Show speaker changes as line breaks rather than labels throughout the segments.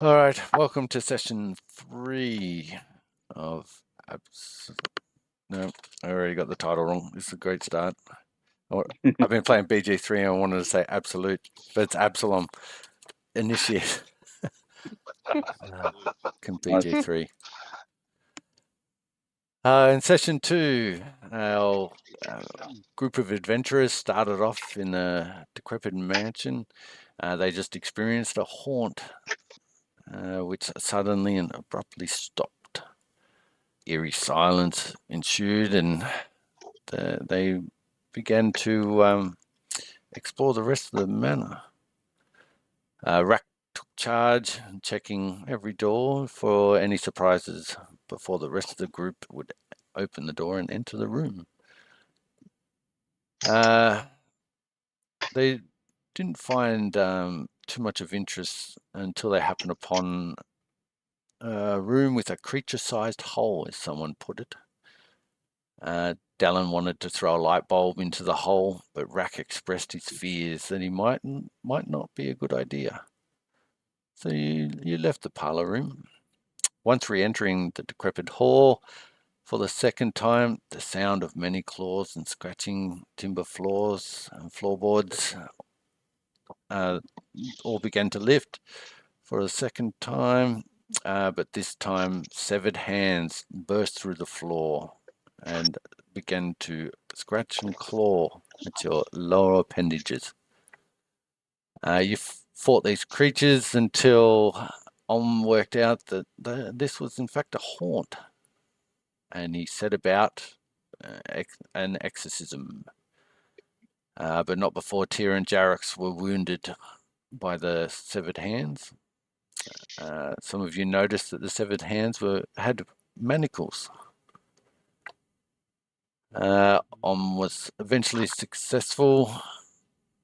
All right, welcome to session 3 of No, I already got the title wrong. This is a great start. I've been playing BG3 and I wanted to say Absolute, but it's Absalom. Initiate. Can BG3. In session 2, our group of adventurers started off in a decrepit mansion. They just experienced a haunt, which suddenly and abruptly stopped. Eerie silence ensued, and they began to explore the rest of the manor. Rack took charge, checking every door for any surprises before the rest of the group would open the door and enter the room. They didn't find too much of interest until they happened upon a room with a creature-sized hole, as someone put it. Dallin wanted to throw a light bulb into the hole, but Rack expressed his fears that he might not be a good idea. So you left the parlour room. Once re-entering the decrepit hall, for the second time, the sound of many claws and scratching timber floors and floorboards all began to lift. For a second time, but this time severed hands burst through the floor and began to scratch and claw at your lower appendages. You fought these creatures until worked out that this was in fact a haunt, and he set about an exorcism, but not before Tyr and Jarex were wounded by the severed hands. Some of you noticed that the severed hands had manacles. Was eventually successful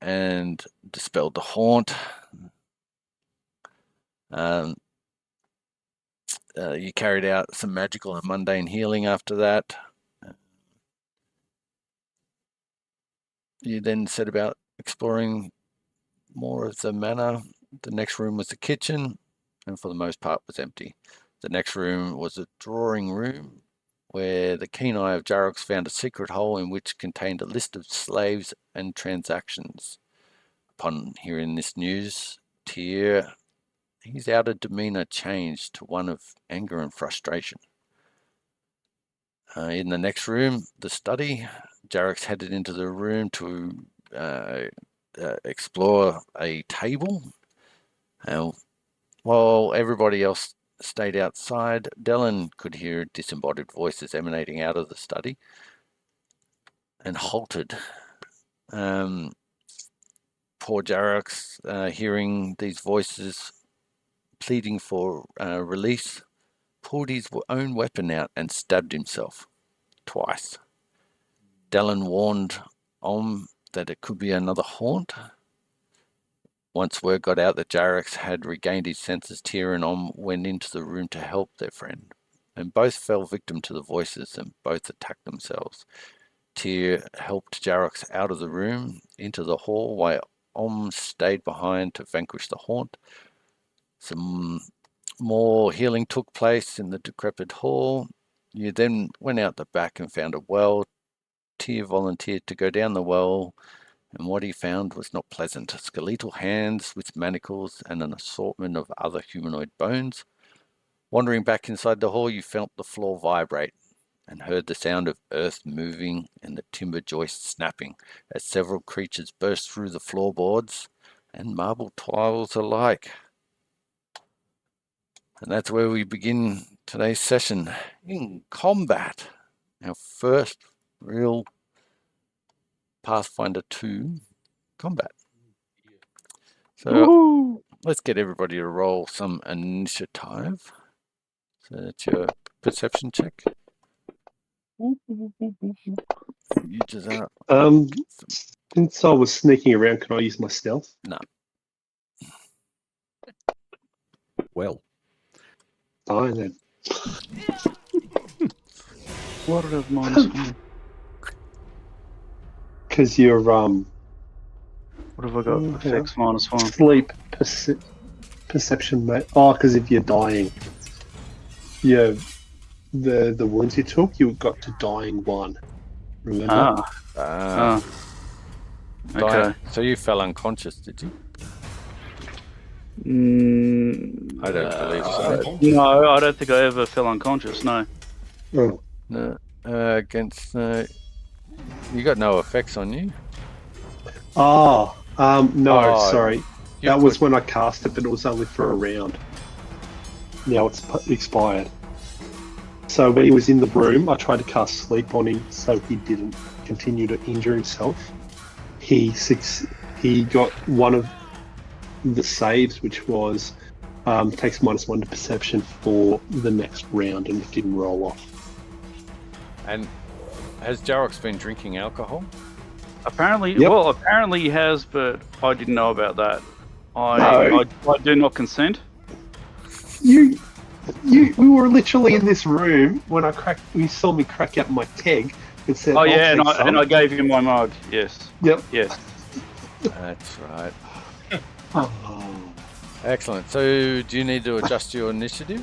and dispelled the haunt. You carried out some magical and mundane healing after that. You then set about exploring more of the manor. The next room was the kitchen, and for the most part was empty. The next room was a drawing room, where the keen eye of Jarex found a secret hole in which contained a list of slaves and transactions. Upon hearing this news, Tyr, his outer demeanour changed to one of anger and frustration. In the next room, the study, Jarex headed into the room to explore a table. While everybody else stayed outside, Dallin could hear disembodied voices emanating out of the study and halted. Poor Jarex, hearing these voices pleading for release, pulled his own weapon out and stabbed himself twice. Dallin warned that it could be another haunt. Once word got out that Jarex had regained his senses, Tyr and went into the room to help their friend, and both fell victim to the voices and both attacked themselves. Tyr helped Jarex out of the room into the hall, while stayed behind to vanquish the haunt. Some more healing took place in the decrepit hall. You then went out the back and found a well. Tyr volunteered to go down the well, and what he found was not pleasant. Skeletal hands with manacles and an assortment of other humanoid bones. Wandering back inside the hall, you felt the floor vibrate and heard the sound of earth moving and the timber joists snapping as several creatures burst through the floorboards and marble tiles alike. And that's where we begin today's session, in combat. Our first real Pathfinder 2 combat. So let's get everybody to roll some initiative. So that's your perception check. You just
Since I was sneaking around, can I use my stealth?
No.
Well.
Fine then.
What does -1?
Because you're
What have I got? Effects -1.
sleep perception, mate. Oh, because if you're dying, the wounds you took, you got to dying 1. Remember?
Okay.
So you fell unconscious, did you? I don't believe so.
No, I don't think I ever fell unconscious. No.
Oh.
No, against you got no effects on you.
No,
Oh,
sorry.
you
That was
put-
when I cast it, but it was only for a round. Now it's expired. So when he was in the room, I tried to cast sleep on him so he didn't continue to injure himself. He got one of the saves, which was takes -1 to perception for the next round, and it didn't roll off.
And has Jarrock's been drinking alcohol?
Apparently,
Yep.
well, apparently he has, but I didn't know about that. I do not consent.
We were literally in this room when you saw me crack out my keg and said,
Oh yeah,
"I'll take
and
some."
I gave you my mug. Yes.
Yep.
Yes.
That's right.
Oh.
Excellent. So do you need to adjust your initiative?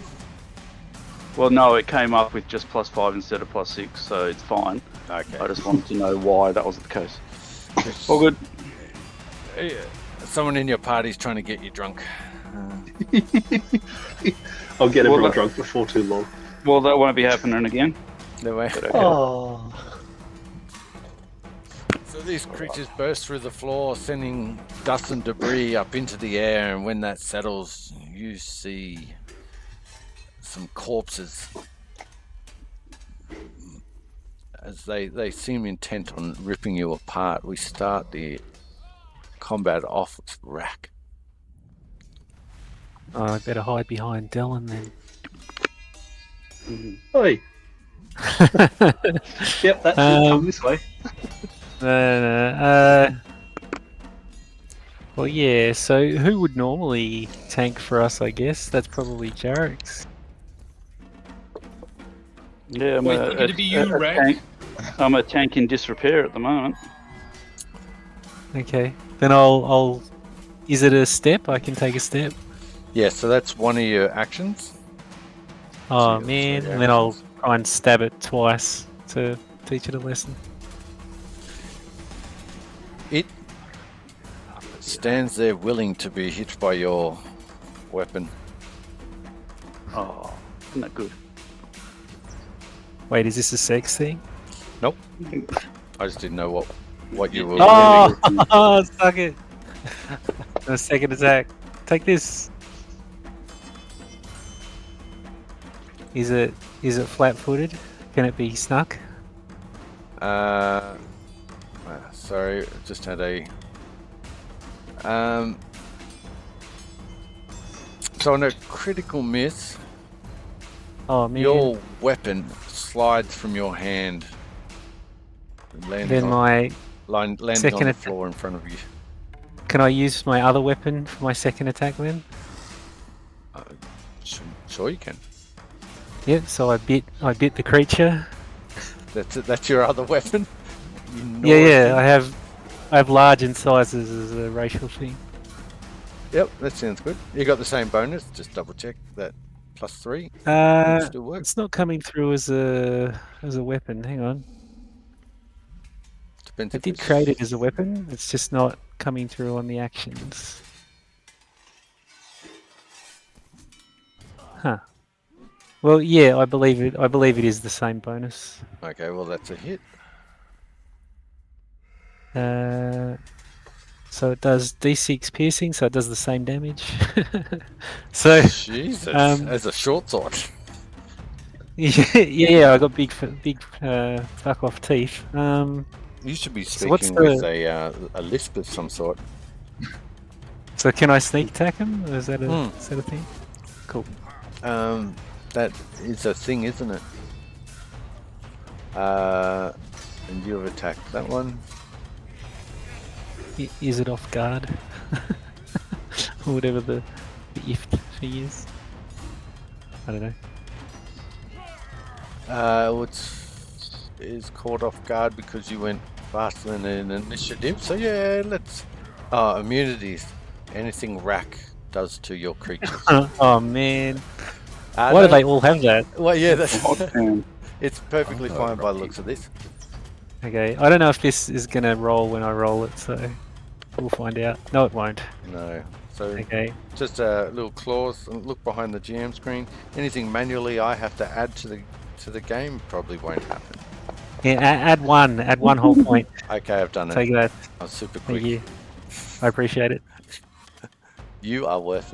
Well, no, it came up with just +5 instead of +6, so it's fine.
Okay.
I just wanted to know why that was the case. All good.
Someone in your party's trying to get you drunk.
I'll get
Well,
everyone
that-
drunk before too long.
Well, that won't be happening again.
No way.
But okay.
Oh.
So these creatures burst through the floor, sending dust and debris up into the air, and when that settles, you see some corpses as they seem intent on ripping you apart. We start the combat off with Rack.
Oh, I better hide behind Dylan then.
Oi. Yep, that's it. Come this way.
Well, yeah, so who would normally tank for us, I guess? That's probably Jarrex.
Yeah, I'm
Wait, it'd be you, Ray?
tank. I'm a tank in disrepair at the moment.
Okay, then I'll... Is it a step? I can take a step.
Yeah, so that's one of your actions.
Oh,
So
man,
yeah.
and then I'll try and stab it twice to teach it a lesson.
It stands there willing to be hit by your weapon.
Oh, isn't that good?
Wait, is this a sex thing?
Nope. I just didn't know what you were.
Oh, suck it! The second attack. Take this. Is it flat-footed? Can it be snuck?
Sorry, just had a. So on a critical miss,
Oh man.
your weapon slides from your hand, landing
Then
on the
second attack-
floor in front of you.
Can I use my other weapon for my second attack then?
Sure you can.
Yep. So I bit the creature.
That's your other weapon. You
Yeah.
naughty.
I have large in sizes as a racial thing.
Yep, that sounds good. You got the same bonus. Just double check that +3 still works.
It's not coming through as a weapon. Hang on.
Depends
I
if
did
it's-
create it as a weapon. It's just not coming through on the actions. Huh. Well, yeah, I believe it. I believe it is the same bonus.
Okay, well that's a hit.
So it does D6 piercing, so it does the same damage. So
Jesus, as a short sword.
yeah, I got big fuck off teeth.
You should be
So what's
speaking with a lisp of some sort.
So can I sneak attack him? Is that a thing? Cool.
That is a thing, isn't it? And you have attacked that one.
Is it off guard? Or whatever the if thing is. I don't know.
Is caught off guard because you went faster than an initiative. So yeah, let's. Immunities. Anything Rack does to your creatures.
Oh man, why
No,
do they all have that?
Well, yeah, that's,
Damn.
it's perfectly
Oh,
fine by the
Rocky.
looks of this.
Okay, I don't know if this is gonna roll when I roll it, so we'll find out. No, it won't.
No. So
Okay.
just a little clause and look behind the GM screen. Anything manually I have to add to the game probably won't happen.
Yeah, add one whole point.
Okay, I've done it.
Take that.
I'm super quick.
Thank you. I appreciate it.
You are worth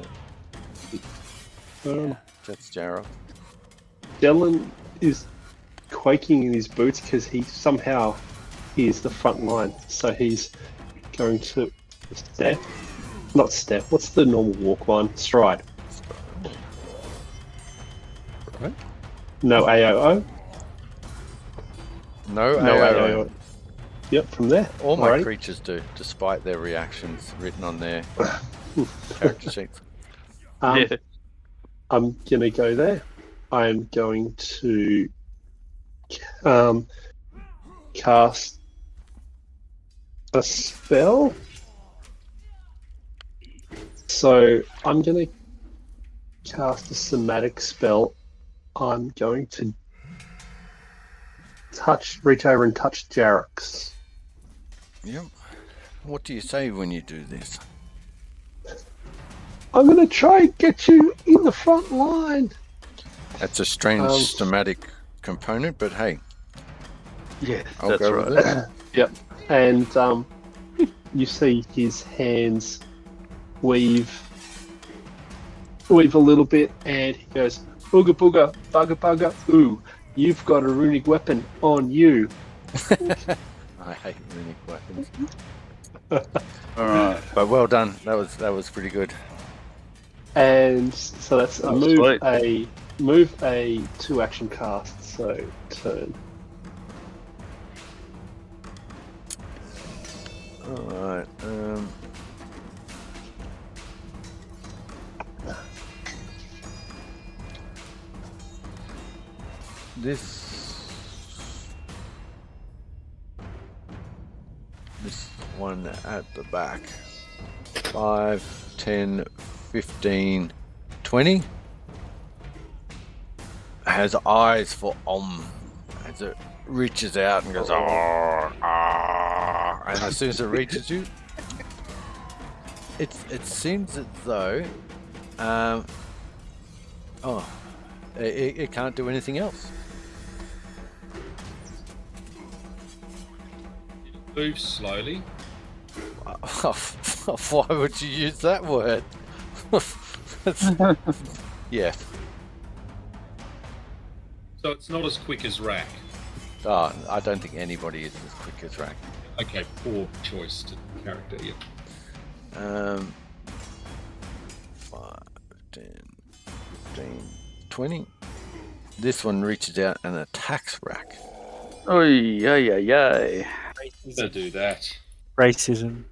it. That's Jarrah.
Dylan is quaking in his boots because he somehow is the front line. So he's going to step. Not step. What's the normal walk one? Stride.
Right.
No AOO.
No,
No
AOO.
AOO. Yep, from there.
All my
Alrighty.
creatures do, despite their reactions written on their character sheets.
Yeah.
I'm going to go there. I'm going to cast a spell. So I'm going to cast a somatic spell. I'm going to reach over and touch Jarrex.
Yep. What do you say when you do this?
I'm going to try and get you in the front line.
That's a strange
Um,
somatic component, but hey,
Yeah,
I'll
that's
go
right.
with it.
Yep. And you see his hands weave a little bit, and he goes, "Booga booga, bugga bugga, ooh, you've got a runic weapon on you."
I hate runic weapons.
All right.
But well done. That was pretty good.
And so that's a
Oh,
move,
sweet.
a 2-action cast. So turn.
Alright, this one at the back. 5, 10, 15, 20. Has eyes for as it reaches out and goes, and as soon as it reaches you, it seems as though, it can't do anything else.
Move slowly.
Why would you use that word? Yeah.
So it's not as quick as Rack.
Oh, I don't think anybody is as quick as Rack.
Okay, poor choice to character, yeah.
5, 10, 15, 20. This one reaches out and attacks Rack.
Oh, yeah.
Don't do that.
Racism.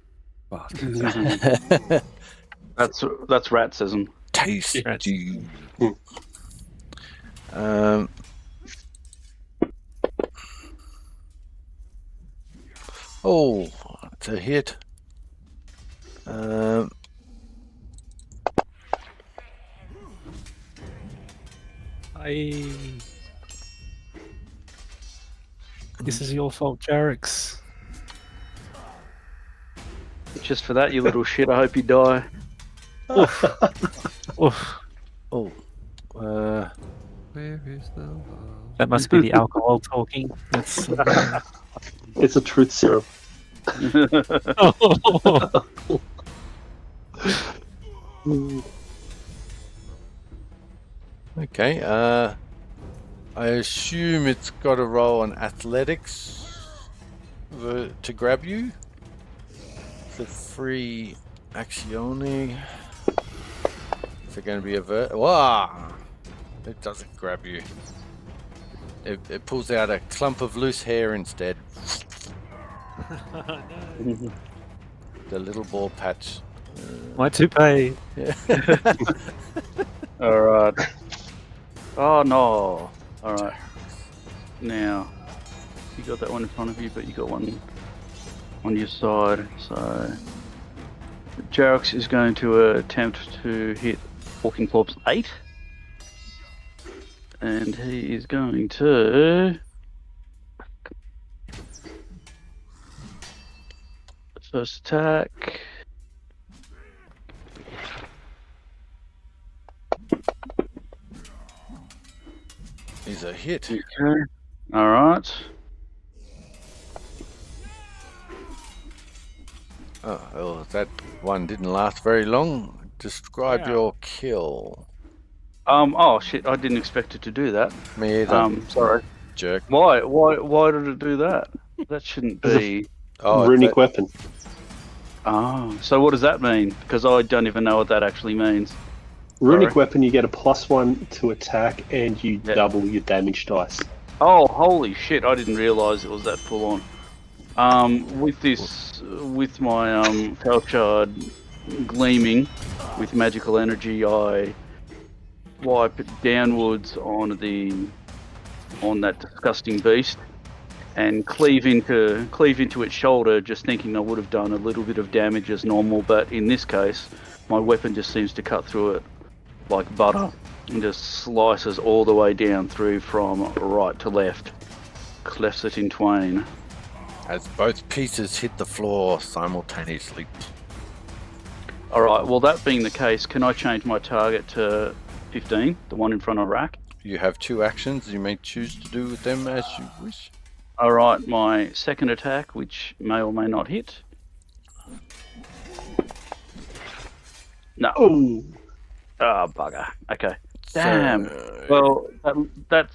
That's ratsism.
Tasty. Oh, it's a hit.
This is your fault, Jarrex.
Just for that, you little shit. I hope you die.
Oof.
Oh.
Where is the love?
That must be the alcohol talking. That's.
It's a truth serum.
Okay. I assume it's got to roll on athletics to grab you. The free actione. Is it going to be a Wow! It doesn't grab you. It pulls out a clump of loose hair instead. The little ball patch.
My toupee.
All right. Oh no. All right. Now, you got that one in front of you, but you got one on your side. So Jarox is going to attempt to hit Walking Corpse 8. And he is going to... First attack.
Is a hit.
Okay. Alright.
Oh, well, that one didn't last very long. Describe
Yeah.
your kill.
Oh shit, I didn't expect it to do that.
Me either.
Sorry.
Jerk.
Why did it do that? That shouldn't be...
Oh,
Runic
that-
weapon.
Oh, so what does that mean? Because I don't even know what that actually means.
Runic
Sorry.
weapon, you get a +1 to attack, and you
Yeah.
double your damage dice.
Oh, holy shit, I didn't realise it was that full on. With my Fel Shard gleaming with magical energy, I wipe it downwards on that disgusting beast and cleave into its shoulder, just thinking I would have done a little bit of damage as normal, but in this case, my weapon just seems to cut through it like butter and just slices all the way down through from right to left, clefts it in twain.
As both pieces hit the floor simultaneously.
Alright, well that being the case, can I change my target to 15, the one in front of Rack?
You have 2 actions. You may choose to do with them as you wish.
Alright, my second attack, which may or may not hit. No.
Oh,
Ah, bugger. Okay.
So,
Damn. Well, that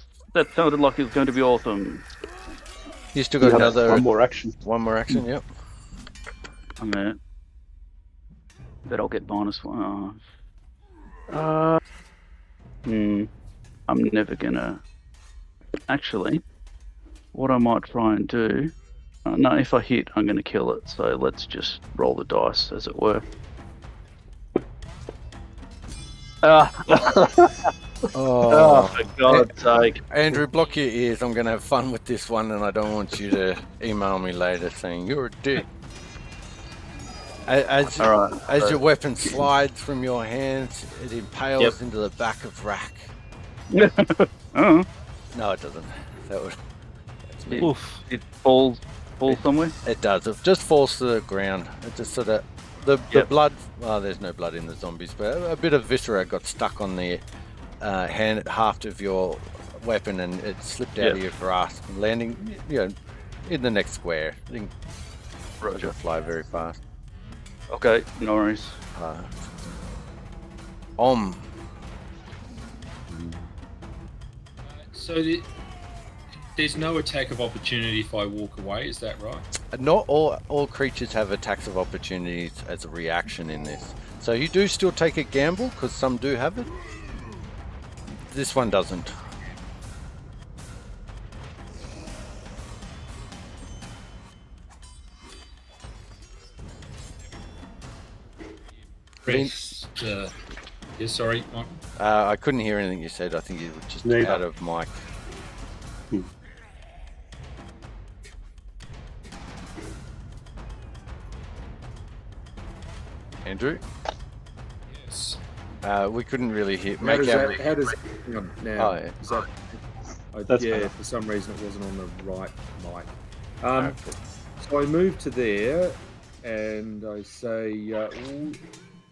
sounded like it was going to be awesome.
you still
you
got
have
another
one more action.
yep.
A minute. Bet I'll get -1. I'm never gonna... Actually, what I might try and do... no, if I hit, I'm gonna kill it. So let's just roll the dice, as it were.
Oh,
For God's sake.
Andrew, block your ears. I'm going to have fun with this one, and I don't want you to email me later saying you're a dick. As your weapon slides from your hands, it impales into the back of Rack.
Oh,
No, it doesn't. That's me.
Oof.
it falls somewhere?
It does. It just falls to the ground. It just sort of... The blood... Well, there's no blood in the zombies, but a bit of viscera got stuck on the hand haft of your weapon, and it slipped out of your grasp, landing, in the next square. I think
Roger.
it'll fly very fast.
Okay, no worries.
So there's no attack of opportunity if I walk away, is that right?
Not all creatures have attacks of opportunities as a reaction in this. So you do still take a gamble, because some do have it. This one doesn't.
Yes, sorry, Mike.
I couldn't hear anything you said. I think you were just
Neither.
out of mic. Andrew?
Yes.
We couldn't really hear.
How
Make
does
out.
that, how does hang on now?
Oh, yeah.
Is that,
That's
yeah,
better.
for some reason it wasn't on the right mic.
Okay.
So I move to there, and I say,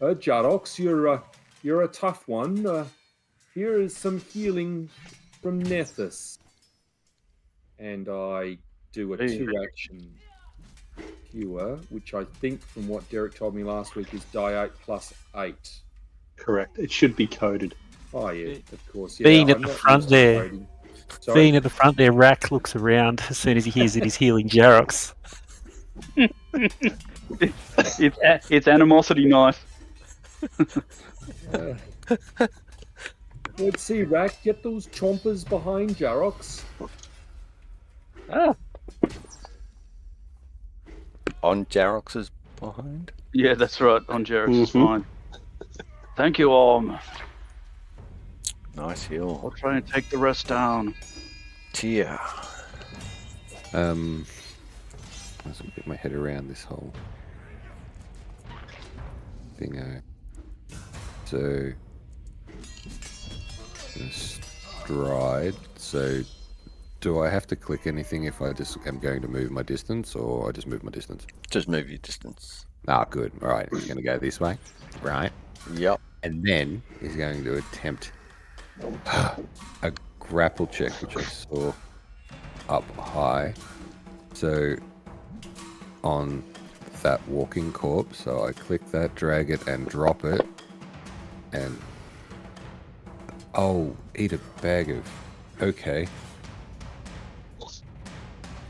Jarox, you're a tough one. Here is some healing from Nethys. And I do a
Hey.
2-action cure, which I think, from what Derek told me last week, is die 8 plus 8.
Correct. It should be coded.
Oh yeah, of course. Yeah,
Being at
I'm
the
not
front
used to
there.
coding. Sorry?
Being at the front there, Rack looks around as soon as he hears that he's healing Jarox.
It's animosity knife.
Let's see, Rack, get those chompers behind Jarox.
Ah.
On Jarox's behind.
Yeah, that's right. On Jarek's
Mhm.
fine. Thank you, Orm.
Nice heal.
I'll try and take the rest down.
Tia.
I just get my head around this whole. thingo. So stride. So do I have to click anything if I just am going to move my distance, or I just move my distance?
Just move your distance.
Ah, good. All right, he's going to go this way. Right.
Yep.
And then he's going to attempt a grapple check, which I saw up high. So on that walking corpse, so I click that, drag it, and drop it. And oh, eat a bag of. Okay.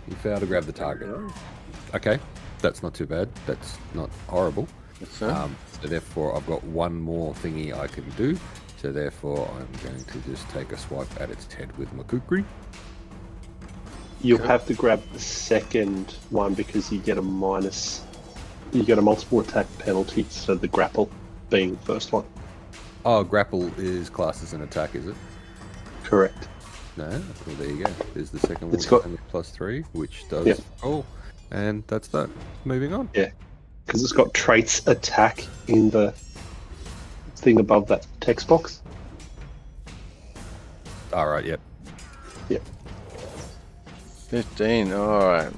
You failed to grab the target. Okay, that's not too bad. That's not horrible. So therefore, I've got one more thingy I can do. So therefore, I'm going to just take a swipe at its head with my kukri.
You'll have to grab the second one because you get a minus. You get a multiple attack penalty, so the grapple being the first one.
Oh, grapple is classed as an attack, is it?
Correct.
No, well, there you go. There's the second one.
It's got
+3, which does. Oh, and that's that. Moving on.
Yeah, because it's got traits attack in the thing above that text box.
All right. Yep.
Yep.
15. All right.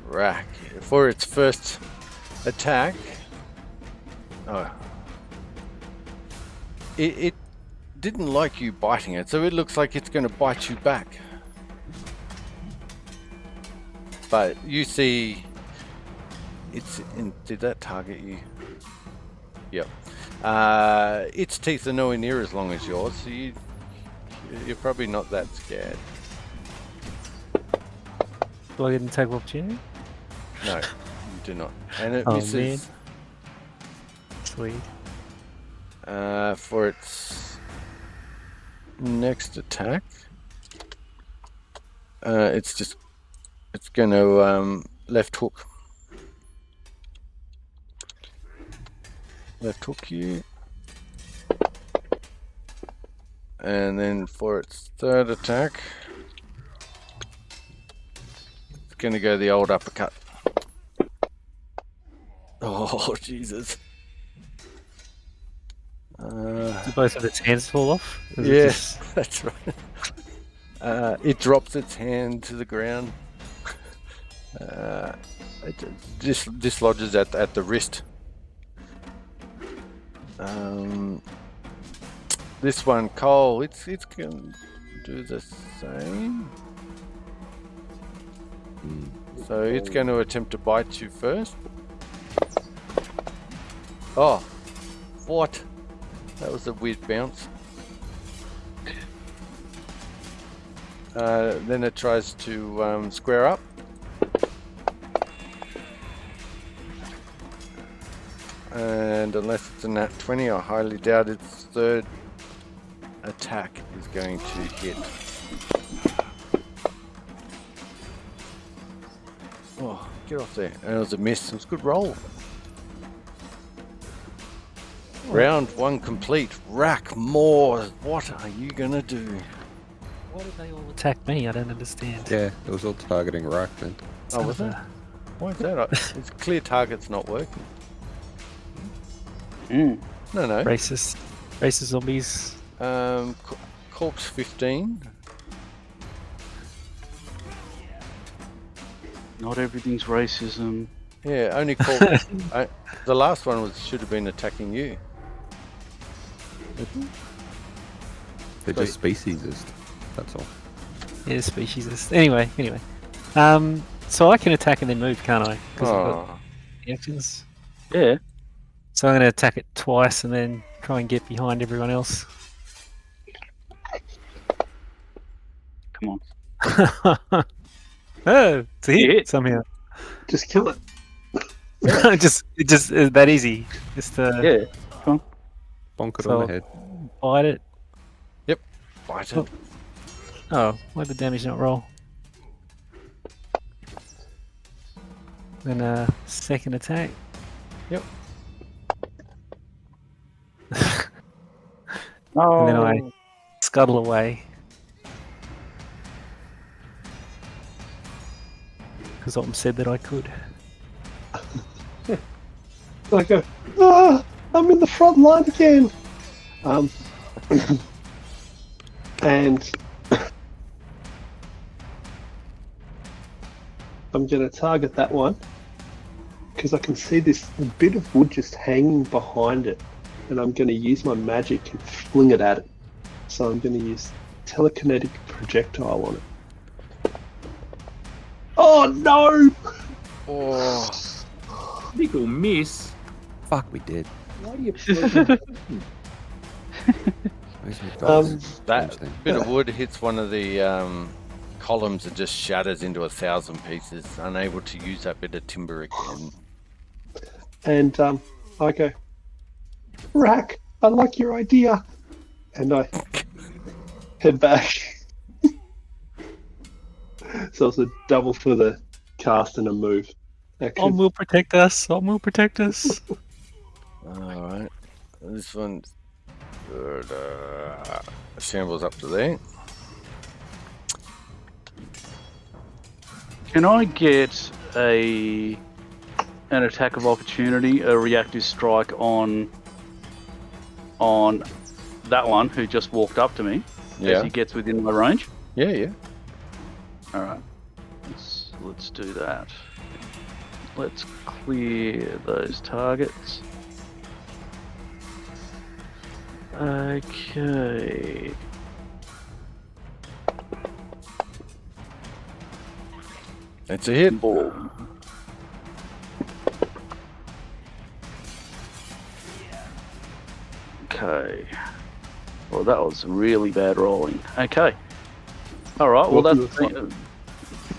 Rack. For its first attack. Oh. It didn't like you biting it, so it looks like it's going to bite you back. But you see, did that target you? Yep. Its teeth are nowhere near as long as yours, so you're probably not that scared.
Do I get an attack of opportunity?
No, you do not. And it
Oh,
misses.
man. Sweet.
For its next attack, it's going to left hook you, and then for its third attack, it's going to go the old uppercut. Oh Jesus!
Do both of its hands fall off? Is it
Yes, that's right. It drops its hand to the ground. It dislodges at the wrist. This one, Cole, it's going to do the same. So it's going to attempt to bite you first. Oh, what? That was a weird bounce. Then it tries to square up. And unless it's a nat 20, I highly doubt its third attack is going to hit. Oh, get off there. And it was a miss. It was a good roll. Round 1 complete. Rack more. What are you going to do?
Why did they all attack me? I don't understand.
Yeah, it was all targeting Rack then.
Oh, was it? Why is that? It's clear target's not working. No.
Racist zombies.
Corpse 15.
Not everything's racism.
Yeah, only corpse. The last one should have been attacking you.
They're just speciesist. That's all.
Yeah, speciesist. Anyway. So I can attack and then move, can't I? Because I've got the actions.
Yeah.
So I'm going to attack it twice and then try and get behind everyone else.
Come on.
Oh, it's a hit
Hit.
somehow.
Just kill it.
just that easy. Just
Yeah. Come on.
Bonk it
So-
on the head.
bite it.
Bite it.
Oh, why'd the damage not roll? Then second attack.
Yep.
And then I scuttle away. Because Om said that I could.
I go, ah, I'm in the front line again. And I'm going to target that one because I can see this bit of wood just hanging behind it, and I'm going to use my magic and fling it at it. So I'm going to use telekinetic projectile on it. Oh no!
Oh,
Little miss.
Fuck, we did.
Why do you play?
Where's my dogs?
that bit of wood hits one of the columns and just shatters into 1,000 pieces, unable to use that bit of timber again.
And I go, Rack, I like your idea. And I head back. So it's a double for the cast and a move.
Om will protect us. Om will protect us.
Alright. This one shambles up to there.
Can I get an attack of opportunity, a reactive strike on that one who just walked up to me as he gets within my range?
Yeah.
Alright. Let's do that. Let's clear those targets. Okay.
It's a hit.
Boom. Okay. Well, that was really bad rolling. Okay. All right. Well, that's.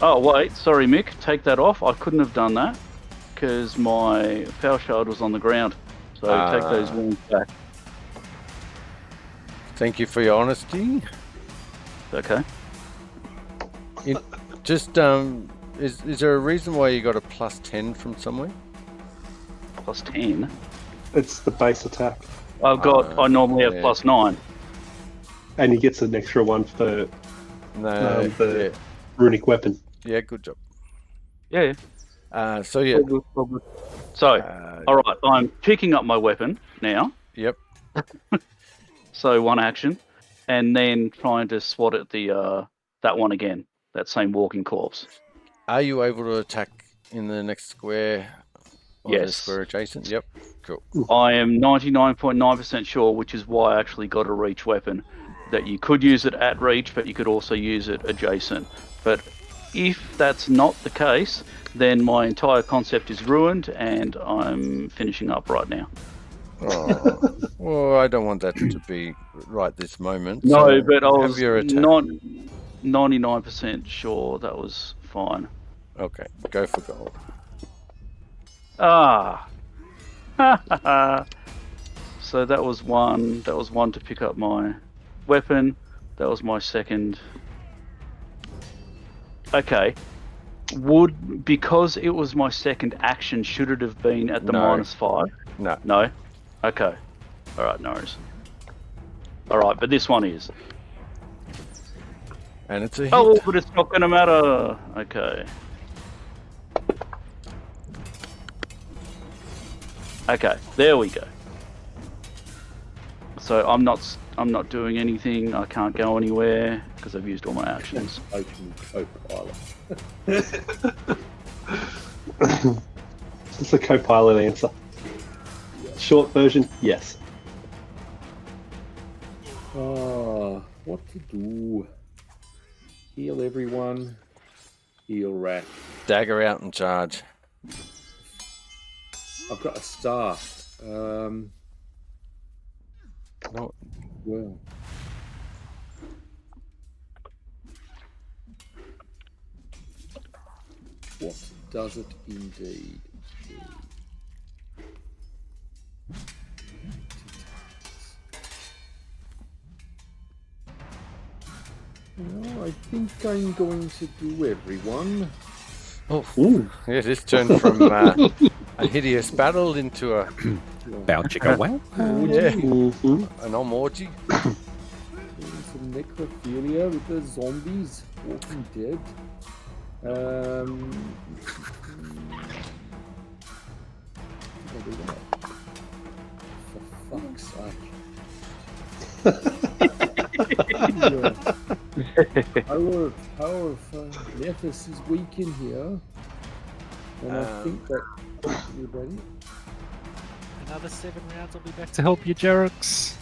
Oh wait, sorry, Mick. Take that off. I couldn't have done that because my foul shard was on the ground. So take those wounds back.
Thank you for your honesty.
Okay.
Just is there a reason why you got a +10 from somewhere?
+10.
It's the base attack.
I've got. I normally have +9.
And he gets an extra one for the runic weapon.
Yeah, good job.
Yeah.
So yeah.
So, all right, I'm picking up my weapon now.
Yep.
So one action, and then trying to swat at the that one again, that same walking corpse.
Are you able to attack in the next square? Or
Yes.
The square adjacent. Yep. Cool.
I am 99.9% sure, which is why I actually got a reach weapon, that you could use it at reach, but you could also use it adjacent. But if that's not the case, then my entire concept is ruined, and I'm finishing up right now.
Oh, well, I don't want that to be right this moment.
No,
so
but I was
have your attack.
not 99% sure that was fine.
Okay, go for gold.
Ah. So that was one. That was one to pick up my weapon. That was my second. Okay. Because it was my second action, should it have been at the
No.
-5?
No.
No? Okay. Alright, no worries. Alright, but this one is.
And it's a hit.
Oh, but it's not going to matter. Okay. Okay, there we go. So I'm not doing anything. I can't go anywhere because I've used all my actions.
Open co-pilot.
It's a co-pilot answer. Short version, yes.
What to do? Heal everyone. Heal Rack.
Dagger out and charge.
I've got a star.
No.
Well. What does it indeed do? Well, I think I'm going to do everyone.
Oh,
Ooh.
yeah, this turned from a hideous battle into a
Bow chicka wow.
yeah,
Mm-hmm.
an orgy.
Doing some necrophilia with the zombies, Walking Dead. I'll do that. fuck's sake. Power of Nethys is weak in here. And I think that you're ready.
Another 7 rounds, I'll be back to help you, Jerix.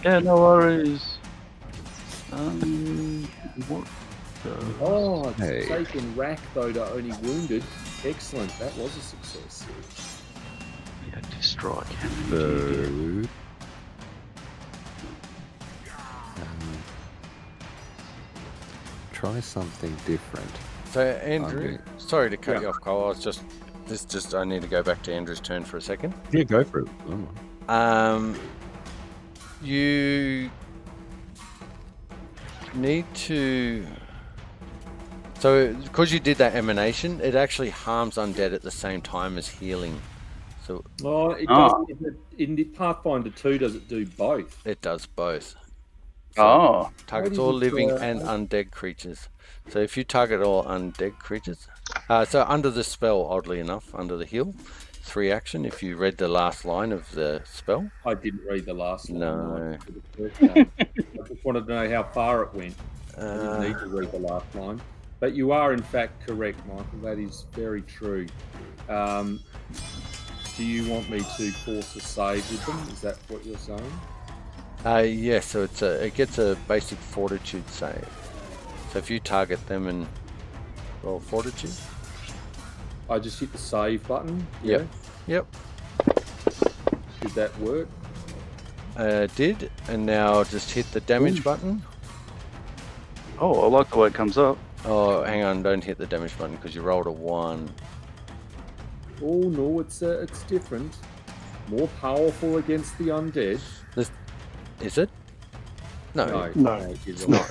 Yeah, no worries. What?
Oh, it's
Hey.
taken rack though to only wounded. Excellent, that was a success.
Reactive strike. How many do you get?
So, try something different.
So Andrew,
Okay.
sorry to cut
Yeah.
you off, Cole. I was just I need to go back to Andrew's turn for a second.
Yeah, go for it.
You need to. So, because you did that emanation, it actually harms undead at the same time as healing. So
Oh, it does. In the Pathfinder 2, does it do both?
it does both. So
Oh,
targets
What
all
is it,
living and undead creatures. So if you target all undead creatures, so under the spell, oddly enough, under the heal, 3 action. If you read the last line of the spell,
I didn't read the last line.
No.
I just wanted to know how far it went. I didn't need to read the last line. But you are in fact correct, Michael. That is very true. Do you want me to force a save with them? Is that what you're saying?
yeah. So it gets a basic fortitude save. So if you target them and roll fortitude,
I just hit the save button.
Yep. Yep.
Did that work?
Did, and now just hit the damage button.
oh, I like the way it comes up.
Oh, hang on, don't hit the damage button because you rolled a 1.
Oh no, it's different. More powerful against the undead.
Is it? No.
No,
it's
not.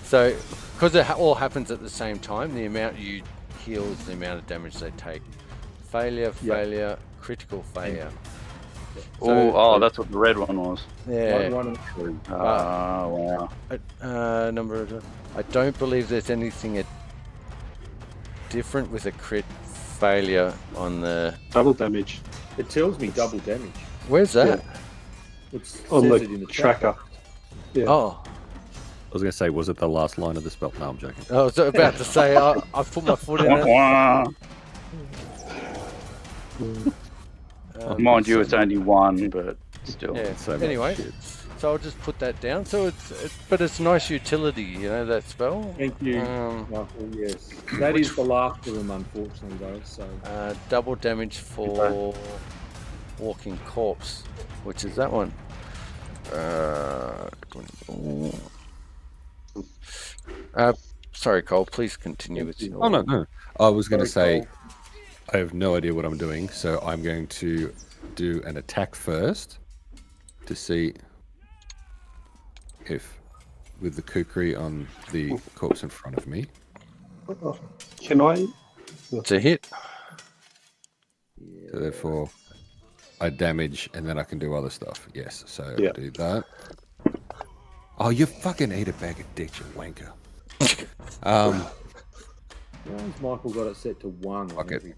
So, because it all happens at the same time, the amount you heal is the amount of damage they take. Failure, failure, critical failure.
Oh, that's what the red one was.
Yeah.
One and two.
Wow.
I don't believe there's anything different with a crit failure on the.
Double damage
It tells me double damage.
Where's that?
It
on
says
the,
it in the chat.
tracker. Yeah.
Oh,
I was going to say, was it the last line of the spell? No, I'm joking.
I was about to say I've put my foot in it.
Mind you, it's only 1, but still.
Yeah.
So much
Anyway,
shit.
so I'll just put that down. So but it's nice utility, that spell.
Thank you, Michael. Yes, that is the last of them, unfortunately, though. So
Double damage for walking corpse, which is that one. 24. Sorry, Cole. Please continue with your.
Oh, no. I was going to
Sorry,
say, I have no idea what I'm doing, so I'm going to do an attack first to see if, with the kukri on the corpse in front of me.
Can I?
It's a hit.
So therefore, I damage and then I can do other stuff. Yes, so
Yeah.
I do that. Oh, you fucking ate a bag of dicks, you wanker.
why has Michael got it set to 1?
Fuck it.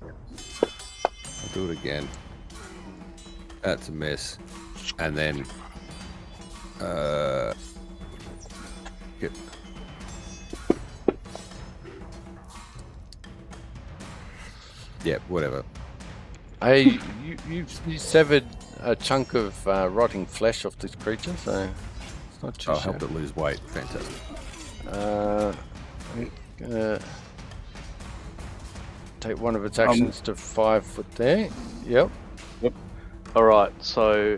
I'll do it again. That's a miss. And then get yeah, whatever.
Hey, you severed a chunk of rotting flesh off this creature, so it's not too
I'll
shabby.
help it lose weight. Fantastic.
Take one of its actions to 5 foot there. Yep.
All right, so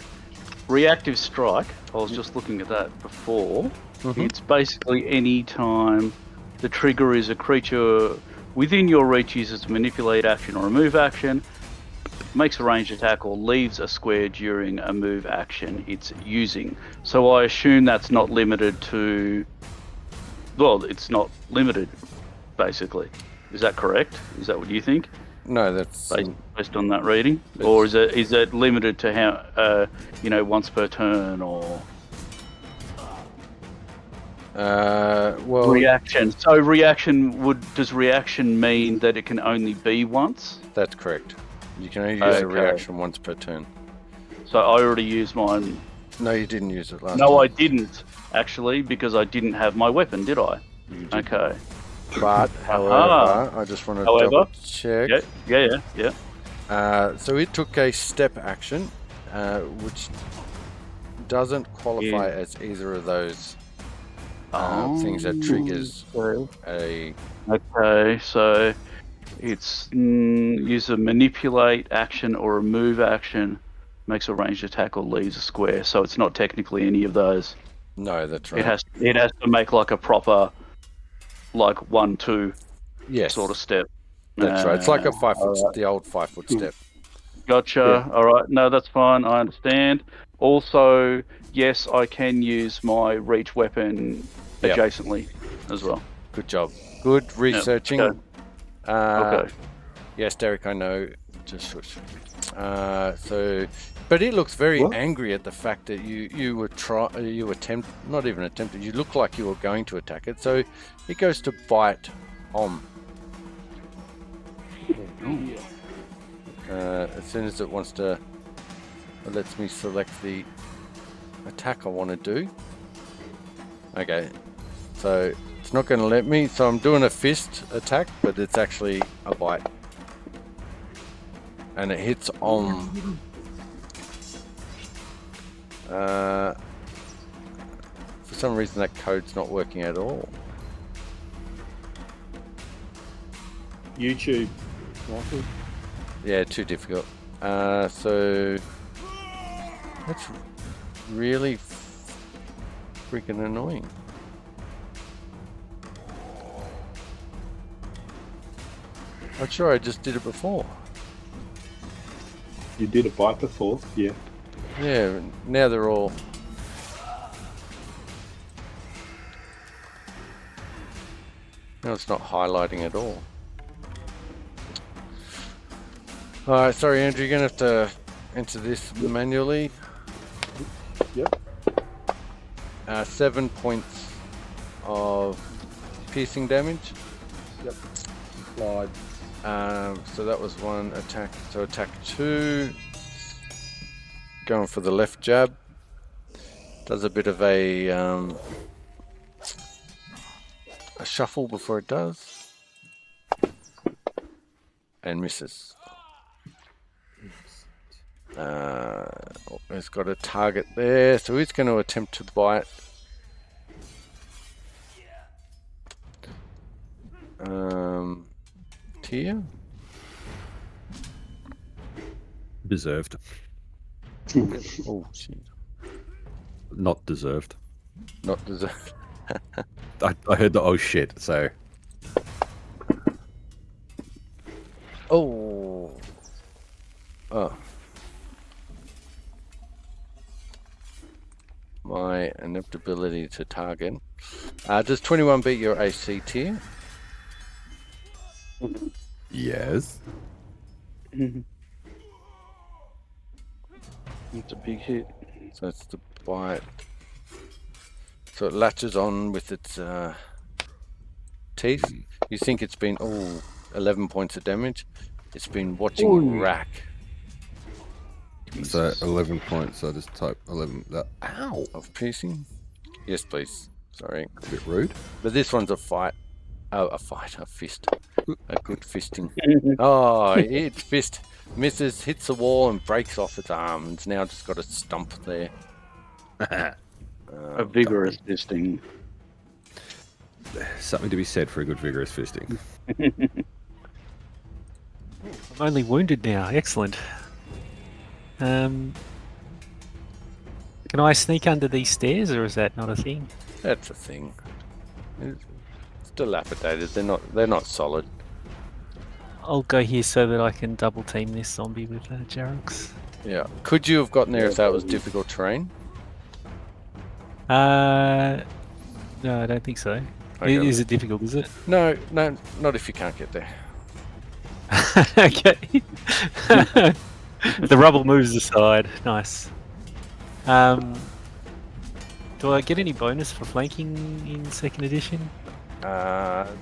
reactive strike. I was just looking at that before. It's basically any time the trigger is a creature within your reach uses a manipulate action or a move action, makes a ranged attack or leaves a square during a move action it's using. So I assume that's not limited to. Well, it's not limited, basically. Is that correct? Is that what you think?
No, that's
Based on that reading, or is it limited to how once per turn or
well.
reaction? So does reaction mean that it can only be once?
That's correct. You can only use a
Okay.
reaction once per turn.
So I already used mine.
No, you didn't use it last
No, I
time.
didn't actually, because I didn't have my weapon, did I?
You did.
Okay.
But, however, I just want to double check.
Yeah.
So it took a step action, which doesn't qualify as either of those things that triggers a...
Okay, so it's use a manipulate action or a move action, makes a ranged attack or leaves a square. So it's not technically any of those.
No, that's right.
It has to make like a proper, like 1-2
Yes,
sort of step.
that's right. It's like a 5 foot, the old 5 foot step.
Gotcha.
Yeah.
All right. No, that's fine. I understand. Also, yes, I can use my reach weapon
Yep.
adjacently as well.
Good job. Good researching.
okay. Okay.
Yes, Derek, I know. Just shush. But it looks very
What?
angry at the fact that you not even attempted. You look like you were going to attack it. So it goes to bite Om. As soon as it wants to, it lets me select the attack I want to do. Okay, so it's not going to let me. So I'm doing a fist attack, but it's actually a bite, and it hits Om. For some reason, that code's not working at all.
YouTube. Michael.
Yeah, too difficult. So that's really freaking annoying. I'm sure I just did it before.
You did a bite before, yeah.
Yeah, now they're all... Now it's not highlighting at all. Alright, sorry Andrew, you're going to have to enter this manually.
Yep.
7 points of piercing damage.
Yep. Slide.
So that was one attack. So attack 2. Going for the left jab. Does a bit of a shuffle before it does. And misses. It's got a target there, so he's going to attempt to bite. Tia?
Deserved.
Oh, shit.
Not deserved.
Not deserved.
I heard the oh shit, so.
Oh. Oh. My ineptability to target. Does 21 beat your AC tier?
Yes.
It's a big hit.
So it's the bite. So it latches on with its teeth. You think it's been 11 points of damage. It's been watching rack.
So 11 points. So I just type 11. Ow!
Of piercing. Yes, please. Sorry.
A bit rude.
But this one's a fight. Oh, a fist. A good fisting. Oh, its fist misses, hits the wall, and breaks off its arm. It's now just got a stump there.
A vigorous fisting.
Something to be said for a good vigorous fisting.
I'm only wounded now. Excellent. Can I sneak under these stairs, or is that not a thing?
That's a thing. It's dilapidated. They're not solid.
I'll go here so that I can double team this zombie with Jarox.
Yeah. Could you have gotten there if that was difficult terrain?
No, I don't think so.
Okay.
Is it difficult, is it?
No, not if you can't get there.
Okay. The rubble moves aside. Nice. Do I get any bonus for flanking in 2nd edition?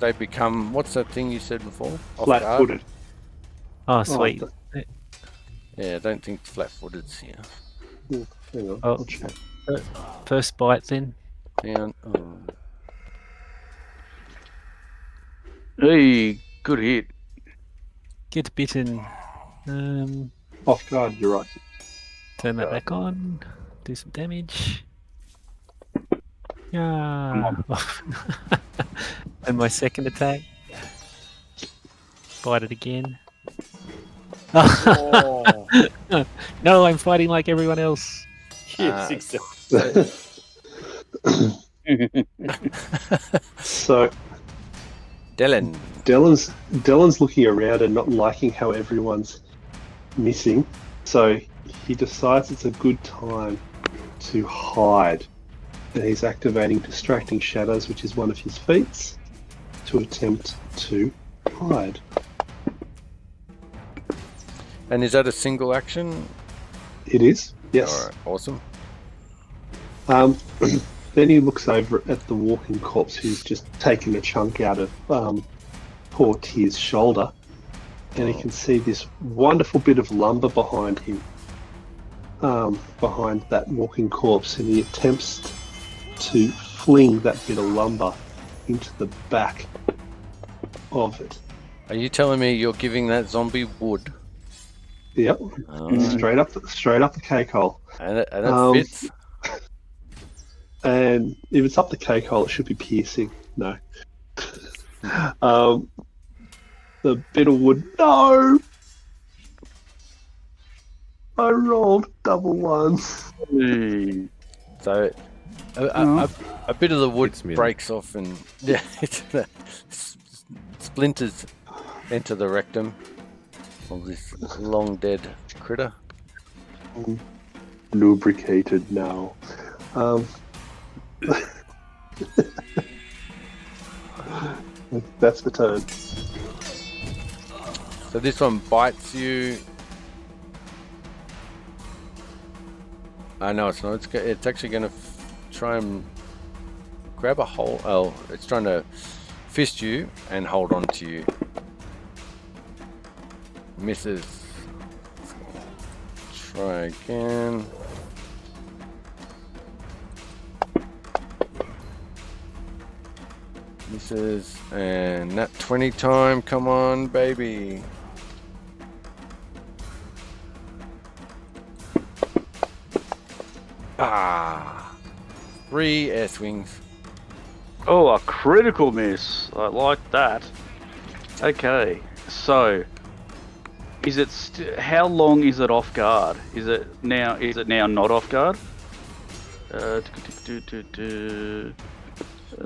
They become, what's that thing you said before? Off guard?
Flat-footed.
Oh, sweet.
Yeah, I don't think flat-footed's here.
Hang on,
Oh.
I'll check.
First bite then.
Hang on. Oh.
Hey, good hit.
Get bitten.
Off guard, you're right.
Turn that back on. Do some damage. Yeah. And my second attack. Bite it again.
Oh,
No, I'm fighting like everyone else.
yeah, success.
So
Dylan.
Dylan's looking around and not liking how everyone's missing. So he decides it's a good time to hide. And he's activating Distracting Shadows, which is one of his feats, to attempt to hide.
And is that a single action?
It is, yes.
All right, awesome.
Then he looks over at the walking corpse who's just taken a chunk out of poor Tyr's shoulder, and he can see this wonderful bit of lumber behind him, behind that walking corpse, and he attempts to fling that bit of lumber into the back of it.
Are you telling me you're giving that zombie wood?
Yep,
Alright.
straight up the cake hole.
And it
Um,
fits?
And if it's up the cake hole, it should be piercing. No. The bit of wood. No! I rolled double ones.
Hey.
So a bit of the wood
Hits me.
breaks off and yeah, splinters enter the rectum of this long dead critter.
Lubricated now. That's the turn.
So this one bites you. No, it's not. It's actually going to try and grab a hold. Oh, it's trying to fist you and hold on to you. Misses. Try again. Misses. And nat 20 time. Come on, baby. Ah. 3 air swings.
Oh, a critical miss. I like that. Okay, so is it? How long is it off guard? Is it now? Is it now not off guard?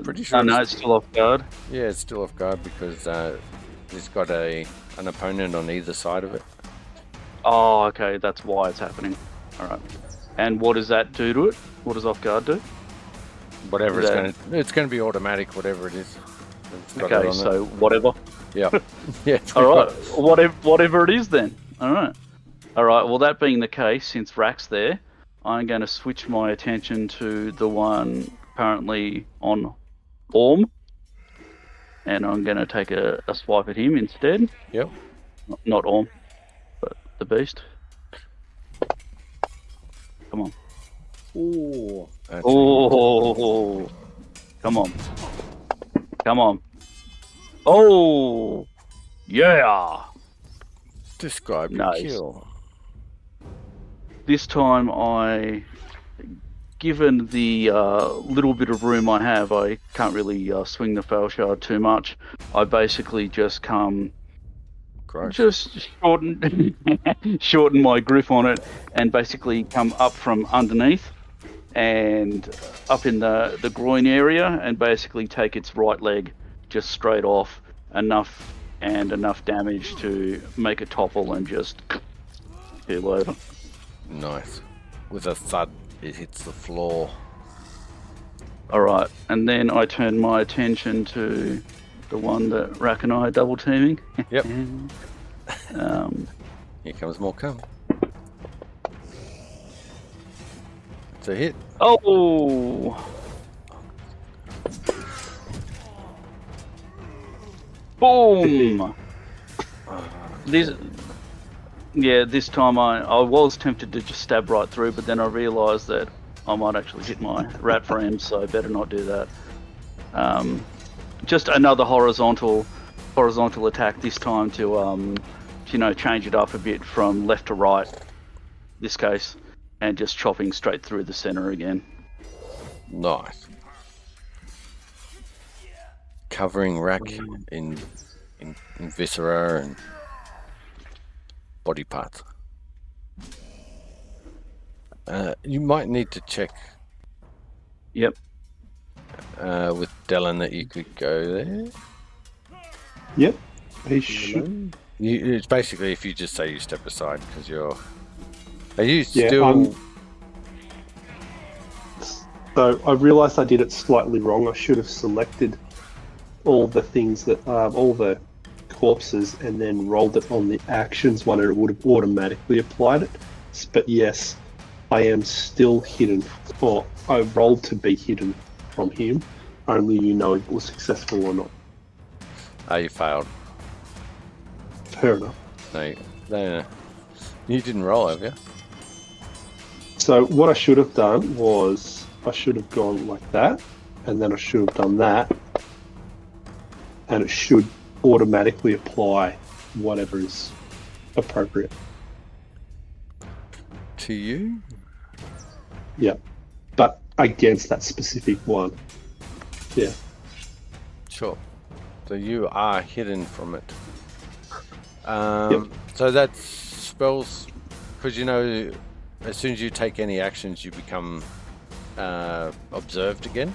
Pretty sure.
Oh, no, it's still off guard.
Yeah, it's still off guard because it's got an opponent on either side of it.
Oh, okay, that's why it's happening. All right. And what does that do to it? What does off guard do?
Whatever
Is
it's going to be automatic. Whatever it is. It's got it
Okay,
on
so whatever.
it. Yeah, yeah.
All right, whatever it is then. All right. Well, that being the case, since Rack's there, I'm going to switch my attention to the one currently on Orm, and I'm going to take a swipe at him instead.
Yep.
Not Orm, but the beast. Come on.
Oh,
Oh, come on. Come on. Oh, yeah.
Describe your
Nice.
kill.
This time given the little bit of room I have, I can't really swing the fail shard too much. I basically just come,
Gross.
just shorten my grip on it and basically come up from underneath and up in the groin area and basically take its right leg just straight off, enough damage to make it topple and just keel over.
Nice. With a thud, it hits the floor.
Alright, and then I turn my attention to the one that Rack and I are double teaming.
Yep.
um,
Here comes more cum. It's a hit.
oh! Boom! Yeah, this time I was tempted to just stab right through, but then I realised that I might actually hit my rat friend, so I better not do that. Just another horizontal attack this time to change it up a bit from left to right. This case, and just chopping straight through the center again.
Nice. Covering rack in viscera and body parts. You might need to check.
Yep.
With Dylan that you could go there.
Yep. He should.
It's basically if you just say you step aside because you're. Are you
Yeah,
still?
So I realised I did it slightly wrong. I should have selected all the things that all the corpses and then rolled it on the actions one, and it would have automatically applied it. But yes, I am still hidden, or I rolled to be hidden from him. Only you know if it was successful or not.
Oh, you failed.
Fair enough.
No. You didn't roll, have you?
So what I should have done was I should have gone like that, and then I should have done that, and it should automatically apply whatever is appropriate.
To you?
Yeah, but against that specific one. Yeah.
Sure. So you are hidden from it.
Yep.
So that's spells, because as soon as you take any actions, you become observed again.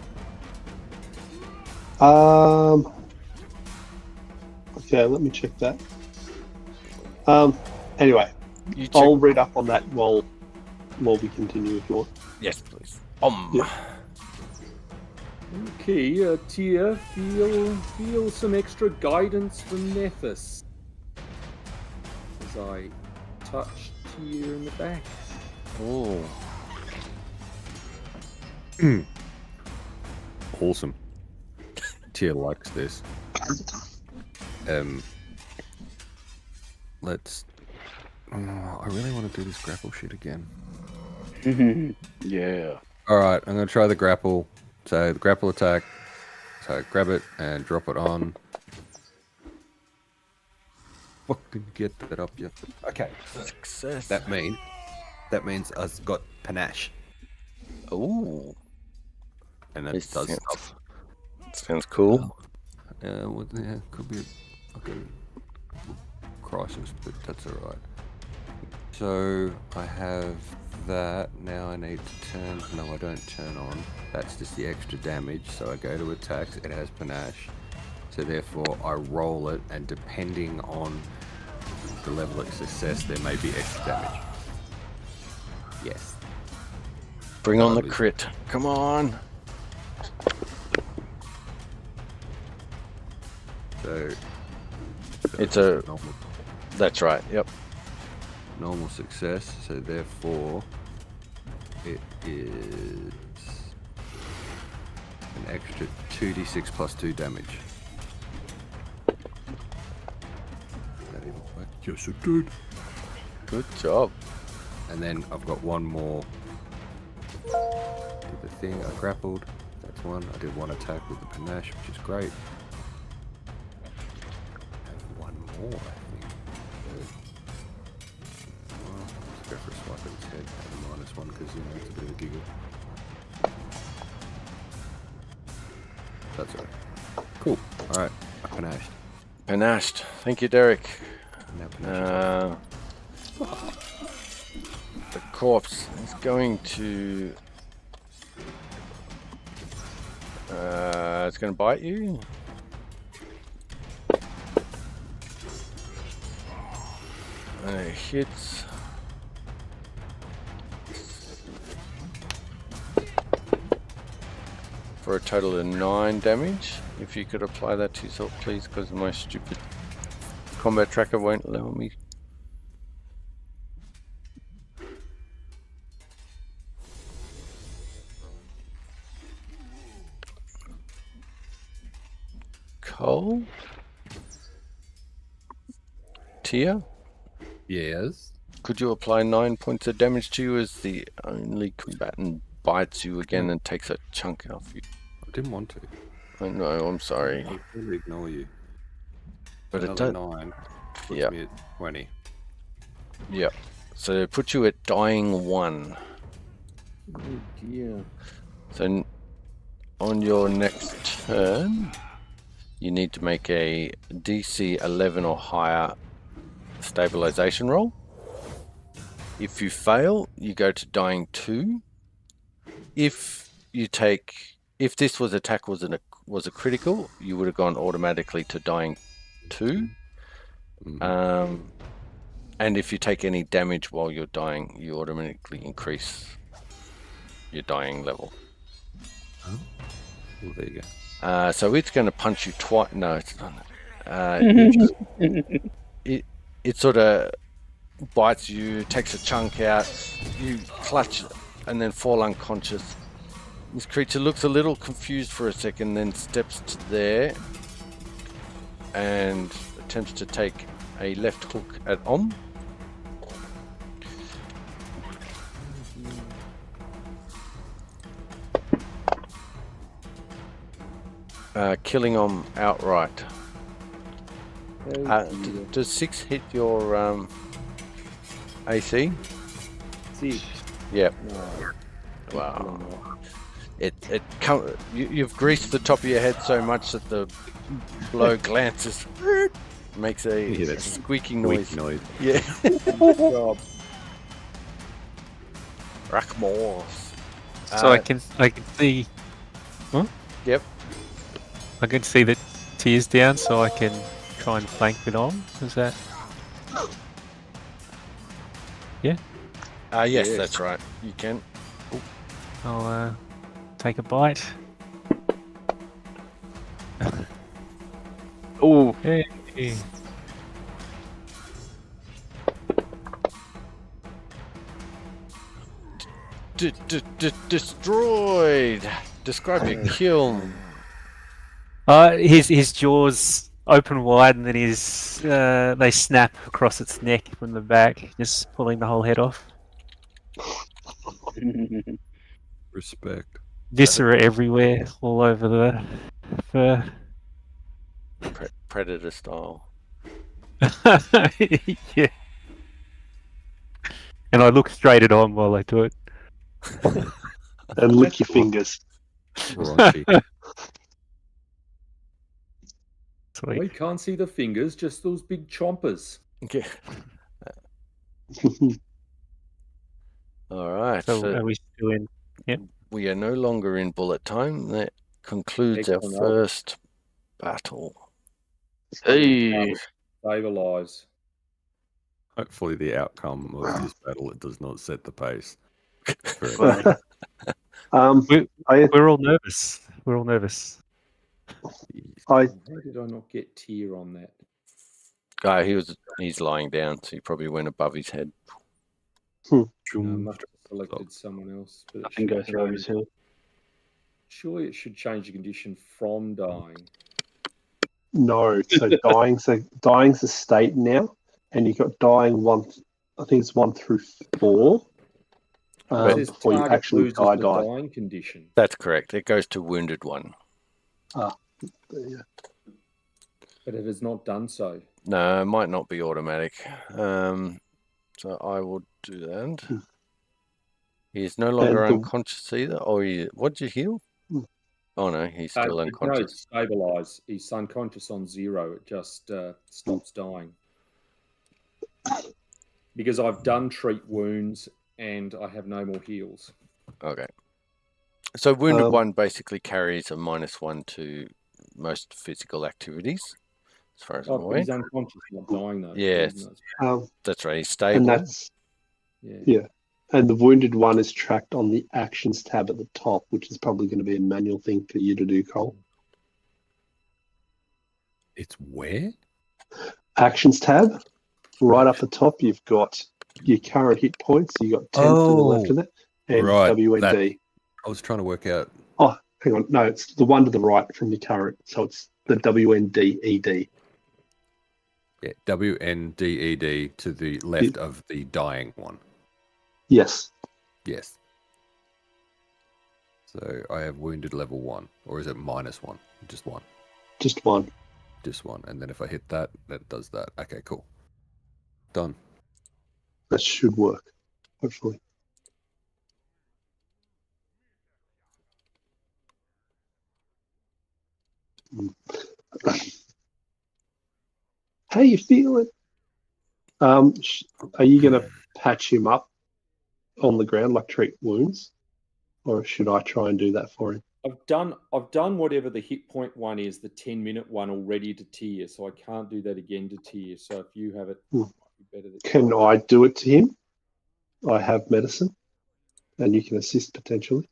Okay, let me check that. Anyway,
You check.
I'll read up on that while we continue if you want.
Yes, please.
Yeah.
Okay, Tia, feel some extra guidance from Nethys as I touch Tia in the back.
Oh.
Awesome. Tia likes this. Let's. I really want to do this grapple shit again.
Yeah.
All right, I'm gonna try the grapple. So the grapple attack. So grab it and drop it on. Fucking get that up, yeah. Okay.
Success.
That means I've got panache,
Ooh.
and that
This
does
sounds-
stuff.
Sounds cool.
Could be a crisis, but that's all right. So I have that. Now I need to turn. No, I don't turn on. That's just the extra damage. So I go to attacks. It has panache. So therefore I roll it, and depending on the level of success, there may be extra damage. Yes.
Bring on the crit. Come on.
So
It's a.
normal,
That's right. Yep.
normal success. So therefore it is an extra 2d6 plus 2 damage. That even work? Yes, it did.
Good job.
And then I've got one more. Did the thing, I grappled. That's one. I did one attack with the panache, which is great. And one more, I think. Well, let's go for a swipe at his head. And a -1 because, it's a bit of a giggle. That's alright. Cool. Alright. I panached.
Panached. Thank you, Derek.
Now panache.
The corpse is going to. It's going to bite you. And it hits. For a total of 9 damage. If you could apply that to yourself, please, because my stupid combat tracker won't allow me. Cole? Tia?
Yes.
Could you apply 9 points of damage to you as the only combatant bites you again and takes a chunk off you?
I didn't want to.
I know, I'm sorry.
I really ignore you.
But it
Another
does.
9 puts
Yeah.
me at 20.
Yeah. So it puts you at dying 1.
Oh dear.
So on your next turn, you need to make a DC 11 or higher stabilization roll. If you fail, you go to dying 2. If this attack was a critical, you would have gone automatically to dying 2. And if you take any damage while you're dying, you automatically increase your dying level.
Oh, well, there you go.
So it's going to punch you twice. No, it's not. It sort of bites you, takes a chunk out, you clutch and then fall unconscious. This creature looks a little confused for a second, then steps to there and attempts to take a left hook at Om. Killing Om outright.
Oh dear.
Does 6 hit your AC?
6.
Yep.
No.
Wow. You've greased the top of your head so much that the blow glances, makes a squeaking noise. Yeah.
Good job.
Rackmores.
So I can see. Huh?
Yep.
I can see that Tier's down, so I can try and flank it on. Is that? Yeah.
Yes,
Yes.
that's right. You can.
I'll take a bite.
Oh,
Hey.
Destroyed. Describe your kill.
His jaws open wide, and then they snap across its neck from the back, just pulling the whole head off.
Respect.
Viscera everywhere, all over the fur.
Predator style.
Yeah. And I look straight at Om while I do it.
And lick your fingers.
Raunchy.
We
Sweet.
can't see the fingers, just those big chompers.
Okay. All right.
So
So
are we still in?
we are no longer in bullet time. That concludes our
Excellent.
first battle.
hey.
Stabilize.
Hopefully the outcome of this battle, it does not set the pace.
We're all nervous. We're all nervous.
How did I not get Tier on that?
He's lying down, so he probably went above his head.
I must have selected someone else. But
I can go through his hill.
Surely it should change the condition from dying.
No, so dying's a state now, and you've got dying 1. I think it's 1 through 4.
It says
Before you
target
actually
loses
die.
the dying condition.
That's correct. It goes to wounded one.
Yeah.
But it has not done so.
No, it might not be automatic. So I will do that. He is no longer unconscious either. Oh, what did you heal? Oh no, he's still
No,
unconscious.
it's stabilize. He's unconscious on 0. It just stops dying. Because I've done treat wounds and I have no more heals.
Okay. So wounded one basically carries a -1 to most physical activities, as far as I'm
Oh, but
aware.
he's unconscious, not dying though.
Yes.
Isn't it?
That's right. He's stable.
And that's
Yeah.
and the wounded one is tracked on the actions tab at the top, which is probably going to be a manual thing for you to do, Cole.
It's where?
Actions tab, right up the top, you've got your current hit points. You got 10 to the left of it, and
right,
WND.
I was trying to work out.
Oh, hang on, no, it's the one to the right from your current. So it's the WND ED.
Yeah, WNDED to the left of the dying one.
Yes.
Yes. So I have wounded level 1, or is it -1? Just 1.
Just one.
Just 1, and then if I hit that, that does that. Okay, cool. Done.
That should work, hopefully. How you feeling? Are you going to patch him up on the ground, like treat wounds, or should I try and do that for him?
I've done whatever the hit point one is, the 10-minute one already to Tyr, so I can't do that again to Tyr. So if you have it, it might be better that
Can I do it to him? I have medicine, and you can assist potentially.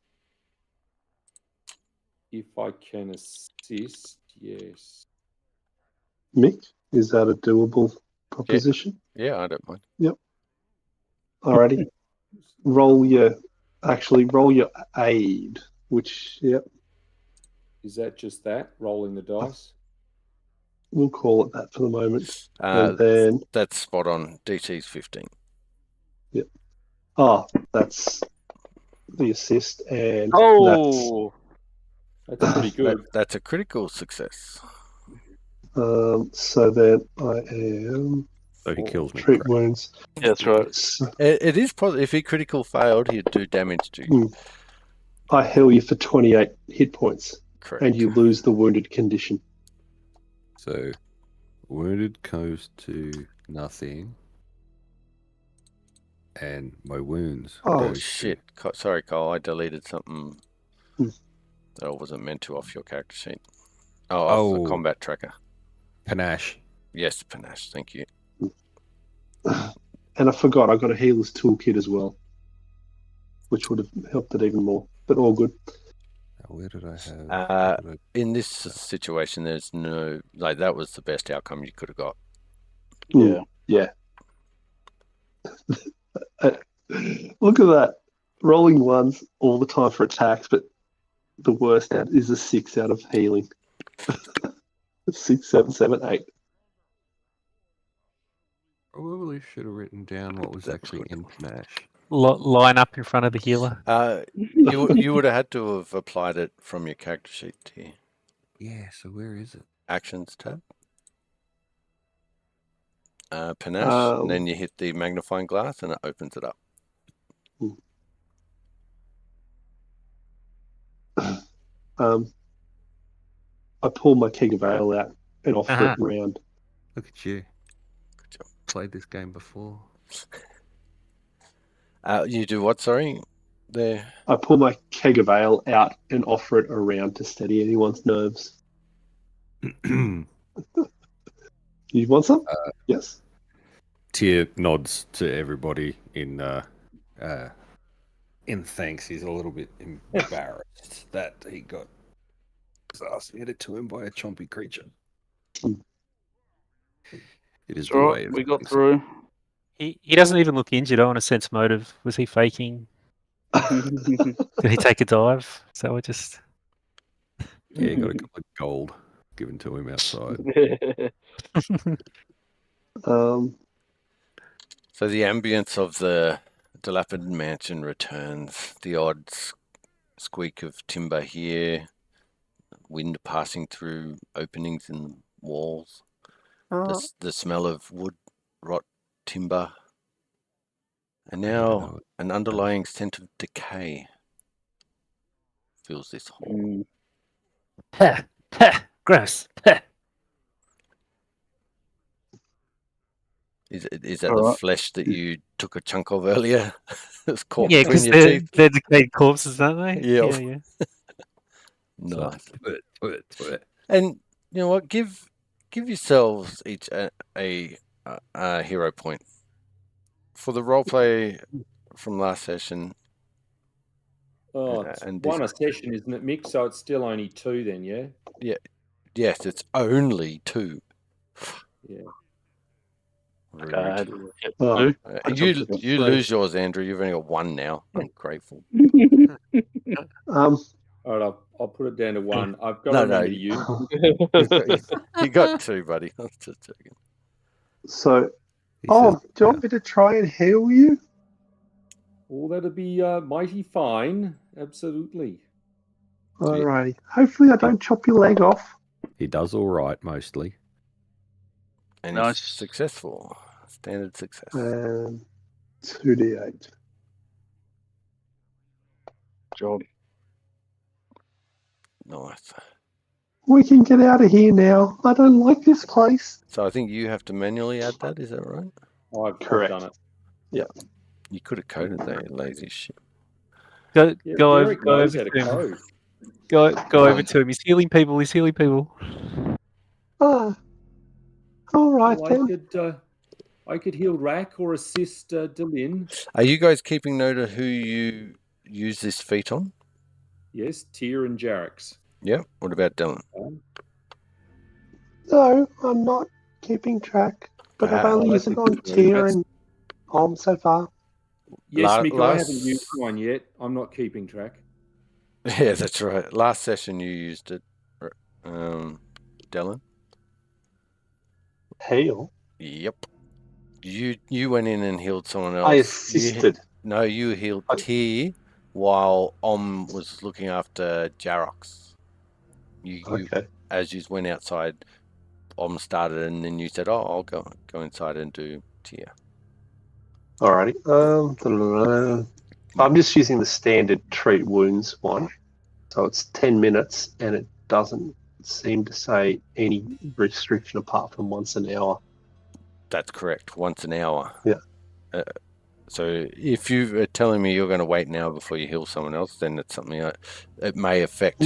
if I can assist, yes.
Mick, is that a doable proposition?
Yeah, I don't mind.
Alrighty. roll your aid, which,
Is that just that, rolling the dice?
we'll call it that for the moment. And then,
That's spot on. DT's 15.
that's the assist, and
Oh,
That's pretty good.
That's a critical success.
so then I am
So he kills me.
treat
Crap.
wounds.
yeah, that's right.
So
It is probably, if he critical failed, he'd do damage to you.
I heal you for 28 hit points,
Correct.
and you lose the wounded condition.
So wounded goes to nothing, and my wounds.
Oh,
goes
Shit. Sorry, Cole. I deleted something
Hmm.
that I wasn't meant to off your character sheet. Off the combat tracker.
Panache.
Yes, Panache. Thank you.
And I forgot, I got a healer's toolkit as well, which would have helped it even more, but all good.
Where did I have?
In this situation, there's no, like, that was the best outcome you could have got.
Yeah.
Look at that. Rolling ones all the time for attacks, but the worst out is a 6 out of healing. 6, 7, 7, 8.
Probably should have written down what was actually in Panache.
Line up in front of the healer.
You would have had to have applied it from your character sheet here.
Yeah, so where is it?
Actions tab. Panache, and then you hit the magnifying glass and it opens it up.
I pull my keg of ale out and offer it around.
Look at you.
Good job.
Played this game before.
You do what, sorry? There.
I pull my keg of ale out and offer it around to steady anyone's nerves. You want some? Yes.
Tyr nods to everybody in thanks. He's a little bit embarrassed that he got his ass handed to him by a chompy creature. It is the way.
We got through.
He doesn't even look injured. I want to sense motive. Was he faking? Did he take a dive? So I just.
Yeah, he got a couple of gold given to him outside.
So the ambience of the dilapidated mansion returns. The odd squeak of timber here, wind passing through openings in walls, the smell of wood, rot, timber, and now an underlying scent of decay fills this hall.
Pah, pah, gross. Pah.
Is that the flesh that you took a chunk of earlier? It's caught
Yeah,
between
because
your teeth.
they're decayed corpses, aren't they?
Yeah.
Nice.
And you know what? Give yourselves each a hero point for the roleplay from last session.
Oh, it's one a session, isn't it, Mick? So it's still only 2 then, yeah?
Yeah. Yes, it's only 2.
Yeah.
You lose yours, Andrew. You've only got 1 now. I'm grateful.
All right, I'll put it down to 1. I've got to remember to use.
You got 2, buddy. I was just joking.
So,
He
oh,
says,
do you want me to try and heal you?
Oh, that'd be mighty fine. Absolutely.
Alrighty. Hopefully I don't chop your leg off.
he does all right mostly.
And
Nice.
he's successful. Standard success.
2d8.
Job.
Nice.
We can get out of here now. I don't like this place.
So I think you have to manually add that, is that right?
I've
Correct.
done it.
You could have coded that, you lazy shit.
Go
Yeah,
go over
Derek
go
knows
over
how to
to him.
code.
Go over to him. He's healing people. He's healing people.
Ah, all right
Well,
then.
I could heal Rack or assist Delin.
Are you guys keeping note of who you use this feat on?
Yes, Tyr and Jarrix.
Yeah. What about Dylan?
No, I'm not keeping track. But I've only
Oh,
used
that's
it
a
on
good
Tyr
that's-
and Om so far.
Yes,
La-
Mick, I
last-
haven't used mine yet. I'm not keeping track.
Yeah, that's right. Last session you used it, Dylan.
Heal?
Yep. You went in and healed someone else.
I assisted.
You healed T while Om was looking after Jarox. You
Okay.
as you went outside, Om started, and then you said, "Oh, I'll go inside and do Tia."
Alrighty. I'm just using the standard treat wounds one. So it's 10 minutes and it doesn't seem to say any restriction apart from once an hour.
That's correct. Once an hour.
Yeah.
So if you are telling me you're going to wait an hour before you heal someone else, then that's something it may affect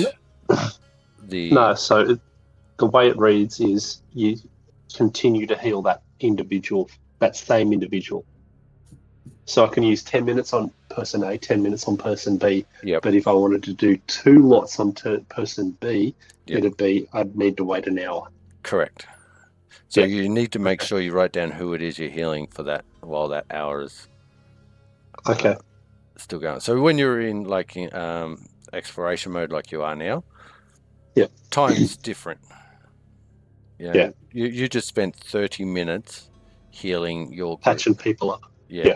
the.
No, so the way it reads is you continue to heal that same individual. So I can use 10 minutes on person A, 10 minutes on person B.
Yep.
But if I wanted to do 2 lots on person B,
Yep.
I'd need to wait an hour.
Correct. So
Yeah.
you need to make sure you write down who it is you're healing for that while that hour is
Okay.
still going. So when you're in exploration mode like you are now,
Yeah.
time's different.
Yeah.
You just spent 30 minutes healing your group.
Patching people up.
Yeah.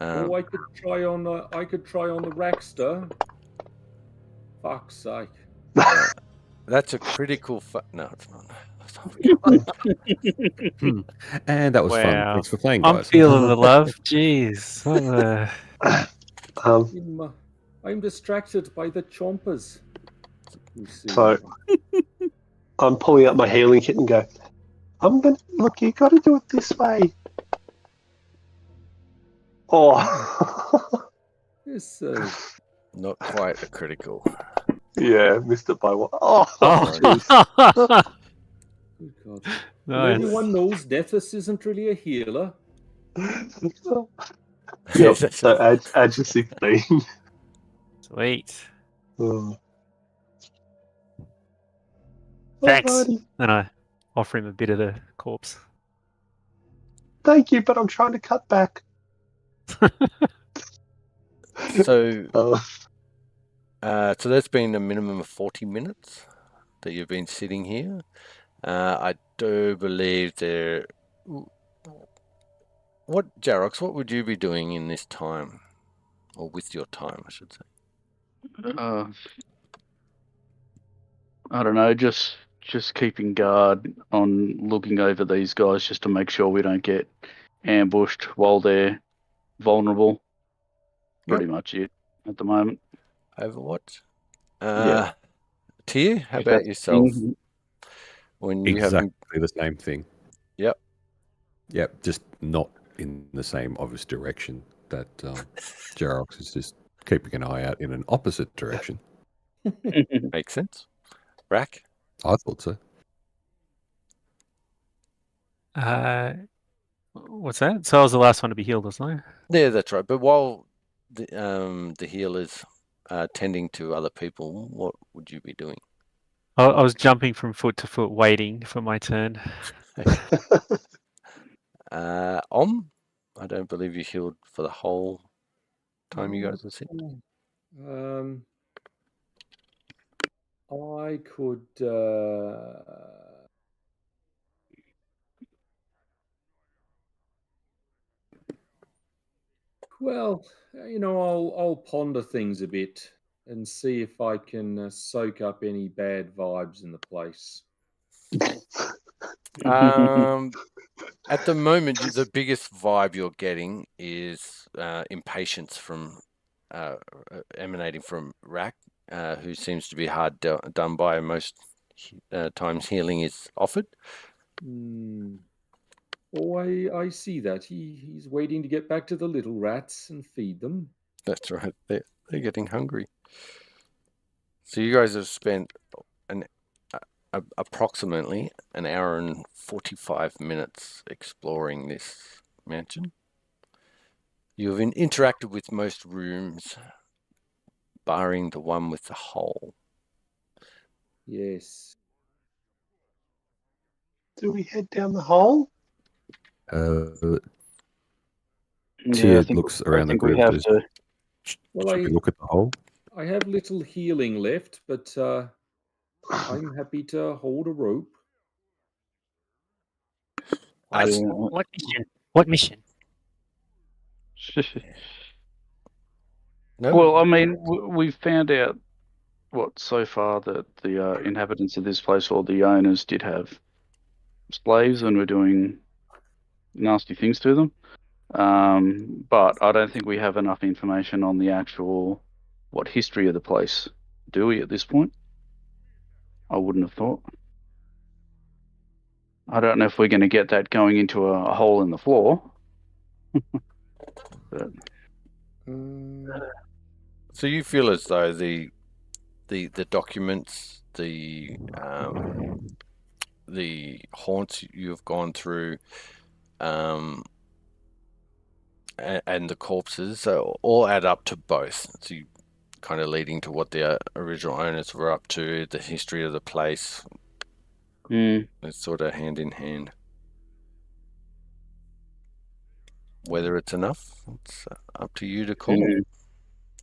I could try on the Rackster. Fuck's sake.
That's a critical. No, it's not.
And that was fun.
Wow.
Thanks for playing,
I'm
guys.
feeling the love. Jeez.
I'm distracted by the chompers. You see.
So I'm pulling out my healing kit and go, look, you got to do it this way. Oh.
Yes,
Not quite a critical.
Yeah, missed it by one. Oh,
Oh.
good God.
Nice.
Everyone knows Nethys isn't really a healer.
Yep, so add your 16.
Sweet.
Oh.
Thanks.
Alrighty.
And I offer him a bit of the corpse.
Thank you, but I'm trying to cut back.
So,
Oh.
so that's been a minimum of 40 minutes that you've been sitting here. I do believe there. Jarox, what would you be doing in this time, or with your time, I should say?
I don't know, just keeping guard on looking over these guys just to make sure we don't get ambushed while they're vulnerable. Pretty much it at the moment.
Overwatch.
Yeah.
Tia, how
If
about
that's
yourself?
thing-
When you
Exactly
have
the same thing.
Yep.
Yep, just not in the same obvious direction that Jarox is just keeping an eye out in an opposite direction.
makes sense. Rack.
I thought so.
What's that? So I was the last one to be healed, wasn't I?
Yeah, that's right. But while the healer's tending to other people, what would you be doing?
I was jumping from foot to foot, waiting for my turn.
I don't believe you healed for the whole time you guys were sitting.
I could. Well, I'll ponder things a bit and see if I can soak up any bad vibes in the place.
At the moment, the biggest vibe you're getting is impatience from emanating from Rack, who seems to be hard done by. Most times healing is offered.
Oh, I see that. He's waiting to get back to the little rats and feed them.
That's right. They're getting hungry. So you guys have spent approximately an hour and 45 minutes exploring this mansion. You have interacted with most rooms, barring the one with the hole.
Yes.
Do we head down the hole?
Tia looks around the group.
We have to.
Well,
Should we look at the hole?
I have little healing left, but I'm happy to hold a rope.
What mission? What mission?
No?
Well, I mean, we've found out so far that the inhabitants of this place, or the owners, did have slaves and were doing nasty things to them. But I don't think we have enough information on the actual history of the place, do we, at this point? I wouldn't have thought. I don't know if we're going to get that going into a hole in the floor. But...
So you feel as though the documents, the haunts you've gone through, and the corpses all add up to both. So you kind of leading to what the original owners were up to, the history of the place. It's sort of hand in hand. Whether it's enough, it's up to you to call.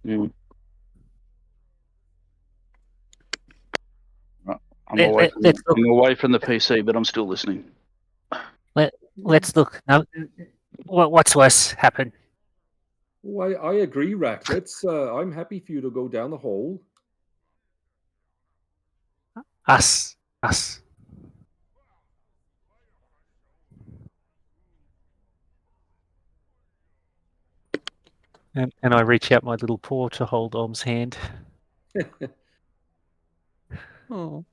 I'm away from the PC, but I'm still listening.
Let's look. Now, what's worse happened?
Oh, I agree, Rack. I'm happy for you to go down the hole.
Us. And I reach out my little paw to hold Om's hand.
Oh,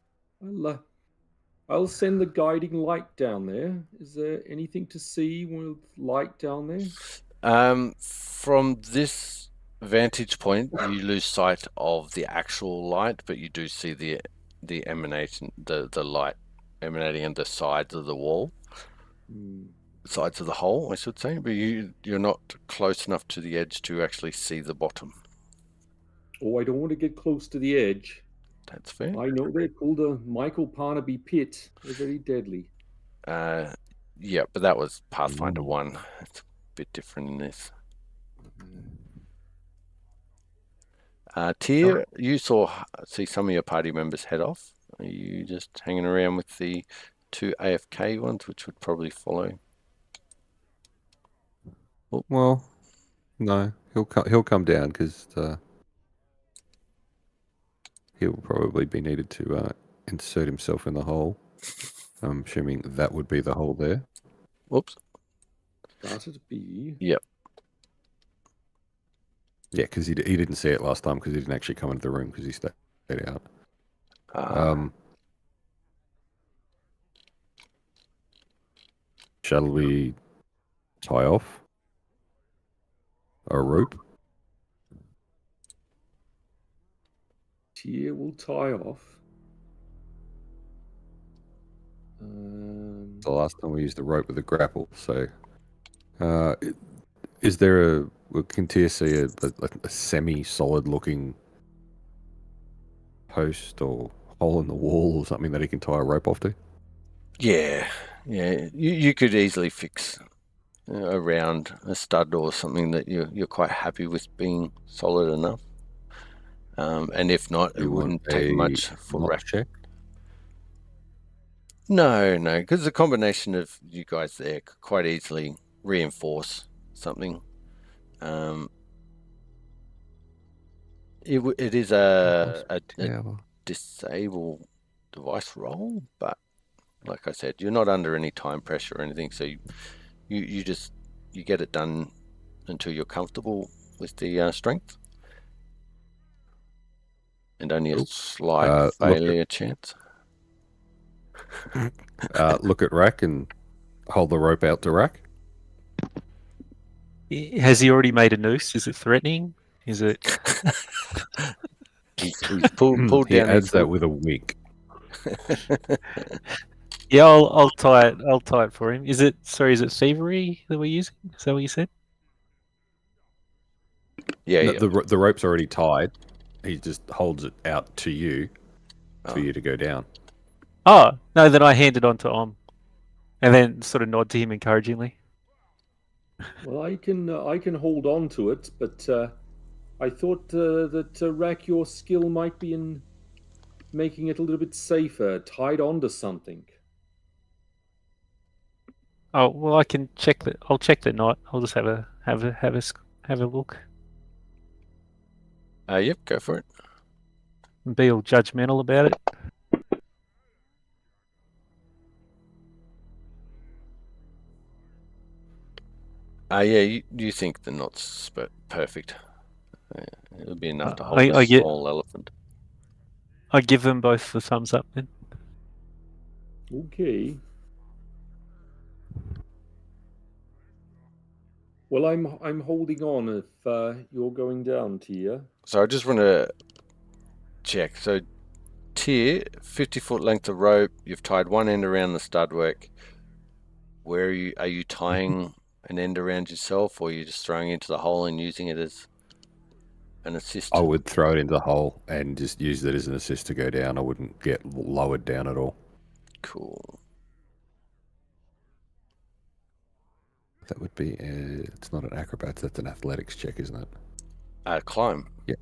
I'll send the guiding light down there. Is there anything to see with light down there?
From this vantage point, you lose sight of the actual light, but you do see the emanation, the light emanating on the sides of the wall, sides of the hole, I should say. But you're not close enough to the edge to actually see the bottom.
Oh, I don't want to get close to the edge.
That's fair.
I know they pulled a Michael Parnaby pit. They're very deadly.
Yeah, but that was Pathfinder 1. It's a bit different in this. Tyr, you see some of your party members head off. Are you just hanging around with the 2 AFK ones, which would probably follow?
Well, no, he'll come down because he'll probably be needed to insert himself in the hole. I'm assuming that would be the hole there.
Whoops.
That'd be.
Yep.
Yeah, because he didn't see it last time because he didn't actually come into the room because he stayed out. Shall we tie off a rope?
Tyr will tie off.
The last time we used the rope with a grapple, so is there can Tyr see a semi-solid looking post or hole in the wall or something that he can tie a rope off to?
Yeah. You could easily fix around a stud or something that you're quite happy with being solid enough. And if not, it wouldn't take much for Rack.
Check?
No, because the combination of you guys there could quite easily reinforce something. It is a
Tower.
disable device roll, but like I said, you're not under any time pressure or anything, so you just get it done until you're comfortable with the strength, and only a slight failure chance.
Look at Rack and hold the rope out to Rack.
Has he already made a noose? Is it threatening? Is it?
He's pulled
He
down.
adds that with a wink.
Yeah, I'll tie it. I'll tie it for him. Is it? Sorry, is it thievery that we're using? Is that what you said?
Yeah,
No,
yeah.
The rope's already tied. He just holds it out to you for you to go down.
Oh no, then I hand it on to Om, and then sort of nod to him encouragingly.
Well, I can hold on to it, but I thought that Rack, your skill might be in making it a little bit safer, tied onto something.
Oh well, I can check that. I'll check the knot. I'll just have a look
Yep, go for it.
and be all judgmental about it.
Yeah, you think the knot's perfect. It'll be enough to hold
I
a
get-
small elephant.
I give them both the thumbs up then.
Okay. Well, I'm holding on if you're going down, Tia.
So I just want to check. So, Tier, 50-foot length of rope. You've tied one end around the studwork. Where are you tying an end around yourself, or are you just throwing it into the hole and using it as an assist?
I would throw it into the hole and just use it as an assist to go down. I wouldn't get lowered down at all.
Cool.
That would be... it's not an acrobats, that's an athletics check, isn't it?
Climb.
Yeah.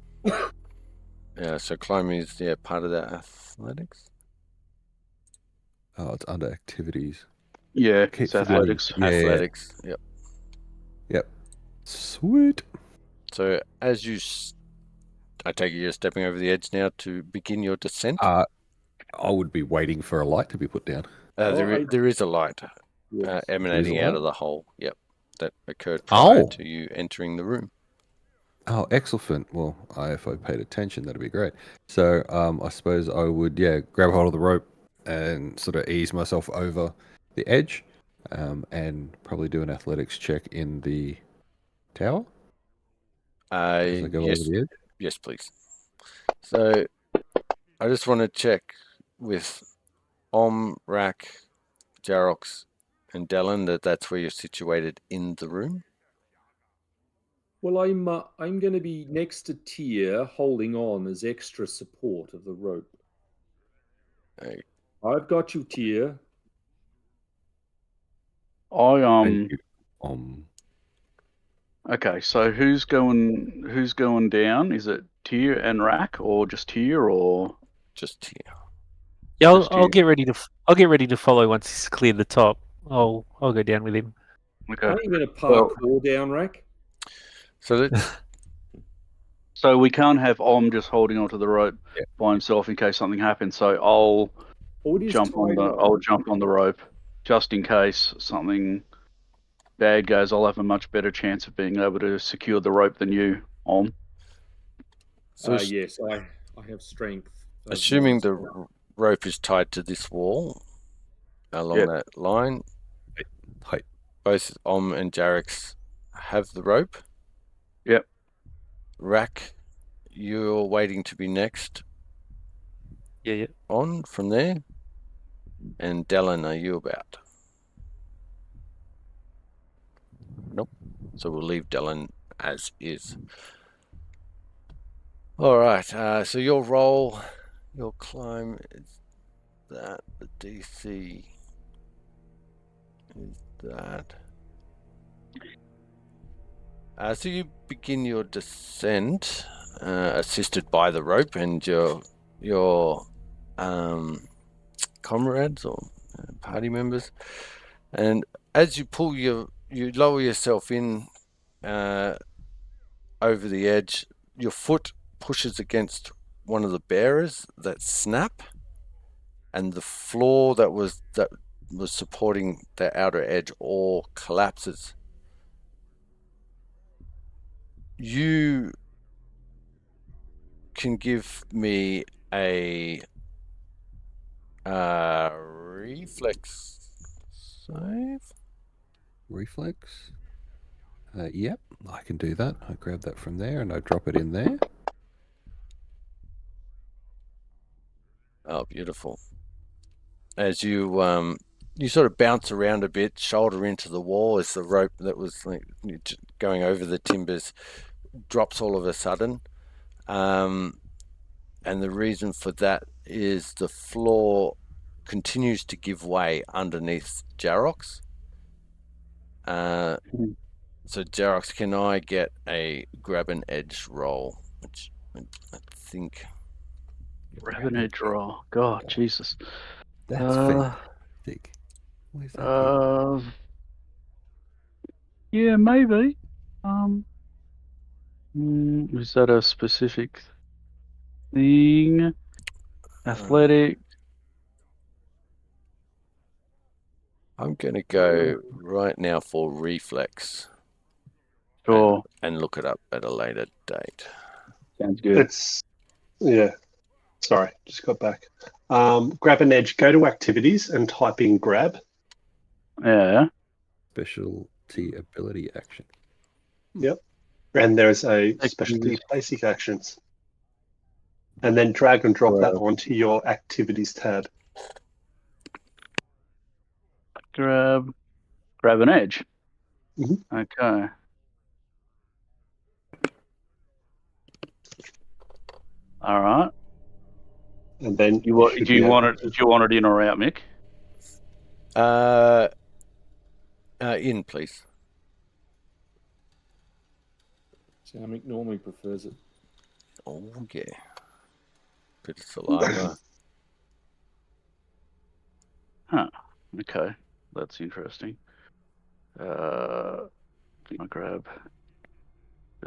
Yeah, so climb is part of that athletics.
Oh, it's under activities.
Yeah,
Okay,
it's
for the-
athletics.
Yeah.
Athletics. Yep.
Yep. Sweet.
So as I take it you're stepping over the edge now to begin your descent.
I would be waiting for a light to be put down.
There is a light
Yes.
emanating
There is a
out
light?
of the hole. Yep, that occurred prior
Oh.
to you entering the room.
Oh, excellent. Well, if I paid attention, that'd be great. So I suppose I would, grab hold of the rope and sort of ease myself over the edge and probably do an athletics check in the tower as I go over the edge.
Yes, please. So I just want to check with Rack, Jarox, and Dallin that's where you're situated in the room.
Well, I'm going to be next to Tia, holding on as extra support of the rope.
Hey.
I've got you, Tia.
Thank you.
Okay, so who's going down? Is it Tier and Rack, or just Tier, or
Just Tia.
Yeah,
Just
I'll
you.
get ready to. I'll get ready to follow once he's cleared the top. I'll go down with him.
okay?
Are you going to parkour down, Rack?
So
So we can't have Om just holding onto the rope by himself in case something happens. So I'll
Or it is
jump on
tied
the
on?
I'll jump on the rope just in case something bad goes. I'll have a much better chance of being able to secure the rope than you, Om.
Yes, I have strength.
assuming the rope is tied to this wall along that line,
Height.
both Om and Jarex have the rope.
Yep.
Rack, you're waiting to be next
Yeah.
on from there. And Dallin, are you about? Nope. So we'll leave Dallin as is. All right. So your roll, your climb is that. The DC is that. So you begin your descent, assisted by the rope and your comrades or party members, and as you pull you lower yourself in, over the edge. Your foot pushes against one of the bearers that snap, and the floor that was supporting the outer edge all collapses. You can give me a reflex save.
Reflex. Yep, I can do that. I grab that from there and I drop it in there.
Oh, beautiful. As you sort of bounce around a bit, shoulder into the wall as the rope that was like going over the timbers drops all of a sudden. And the reason for that is the floor continues to give way underneath Jarox. So Jarox, can I get a grab an edge roll? Which I think...
Grab an edge roll. God, Jesus.
That's fantastic. Where's that?
Yeah, maybe. Is that a specific thing? Athletic.
I'm going to go right now for reflex.
Sure.
And look it up at a later date.
Sounds good.
Sorry, just got back. Grab an edge, go to activities and type in grab.
Yeah.
Specialty ability action.
Yep. And there's a specialty basic actions. And then drag and drop that onto your activities tab.
Grab an edge.
Mm-hmm.
Okay. All right.
And then
do you want it in or out, Mick?
In, please.
So Mick normally prefers it.
Oh yeah. Bit of saliva.
Huh. Okay. That's interesting. I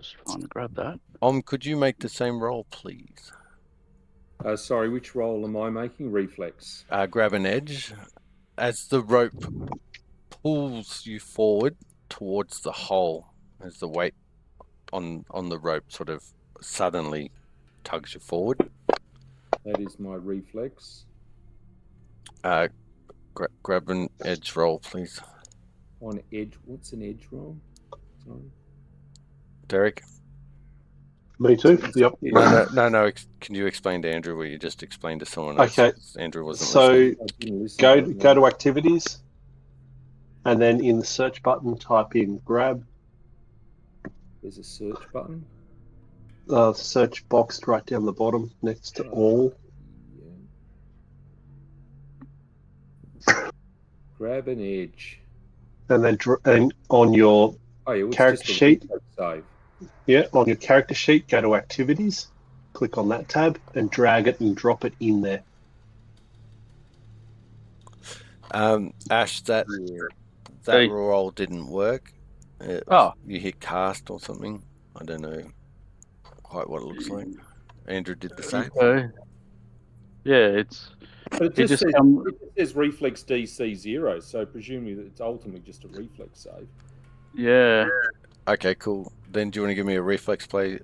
just want to grab that.
Could you make the same roll, please?
Sorry, which roll am I making? Reflex.
Grab an edge. As the rope pulls you forward towards the hole, as the weight on the rope sort of suddenly tugs you forward.
That is my reflex.
Grab an edge roll, please.
On edge, what's an edge roll? Sorry.
Derek?
Me too. Yep.
No. Can you explain to Andrew what you just explained to someone else?
Okay.
Andrew wasn't
listening. Go to activities, and then in the search button, type in grab.
There's a search button.
Search box right down the bottom next to all.
Yeah. Grab an edge.
And then on your character sheet.
Save.
Yeah, on your character sheet, go to activities, click on that tab, and drag it and drop it in there.
Ash, that roll didn't work. You hit cast or something. I don't know quite what it looks like. Andrew did the same.
Yeah,
But it just says reflex DC 0, so presumably it's ultimately just a reflex save.
Yeah.
Okay, cool. Then do you want to give me a reflex play?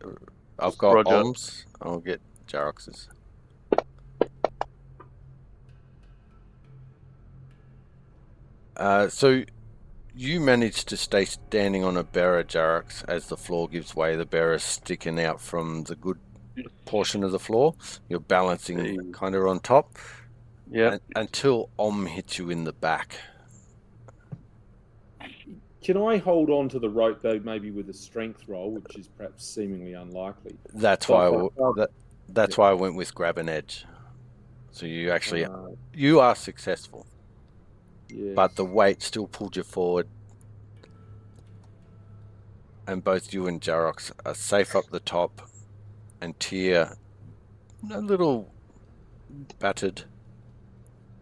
I've got Om's. I'll get Jarox's. So you managed to stay standing on a bearer, Jarox, as the floor gives way. The bearer sticking out from the good portion of the floor. You're balancing kind of on top.
Yeah.
Until Om hits you in the back.
Can I hold on to the rope though, maybe with a strength roll, which is perhaps seemingly unlikely?
That's why I went with grab an edge. So you actually you are successful, but the weight still pulled you forward, and both you and Jarox are safe up the top, and Tyr a little battered,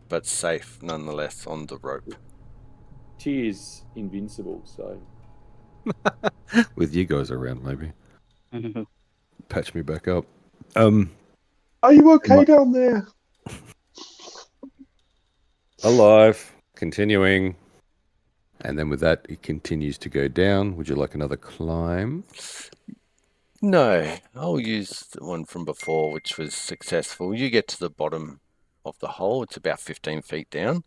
but safe nonetheless on the rope.
Tyr's invincible, so
with you guys around, maybe. Patch me back up.
Are you okay down there?
Alive. Continuing. And then with that, it continues to go down. Would you like another climb?
No, I'll use the one from before, which was successful. You get to the bottom of the hole. It's about 15 feet down.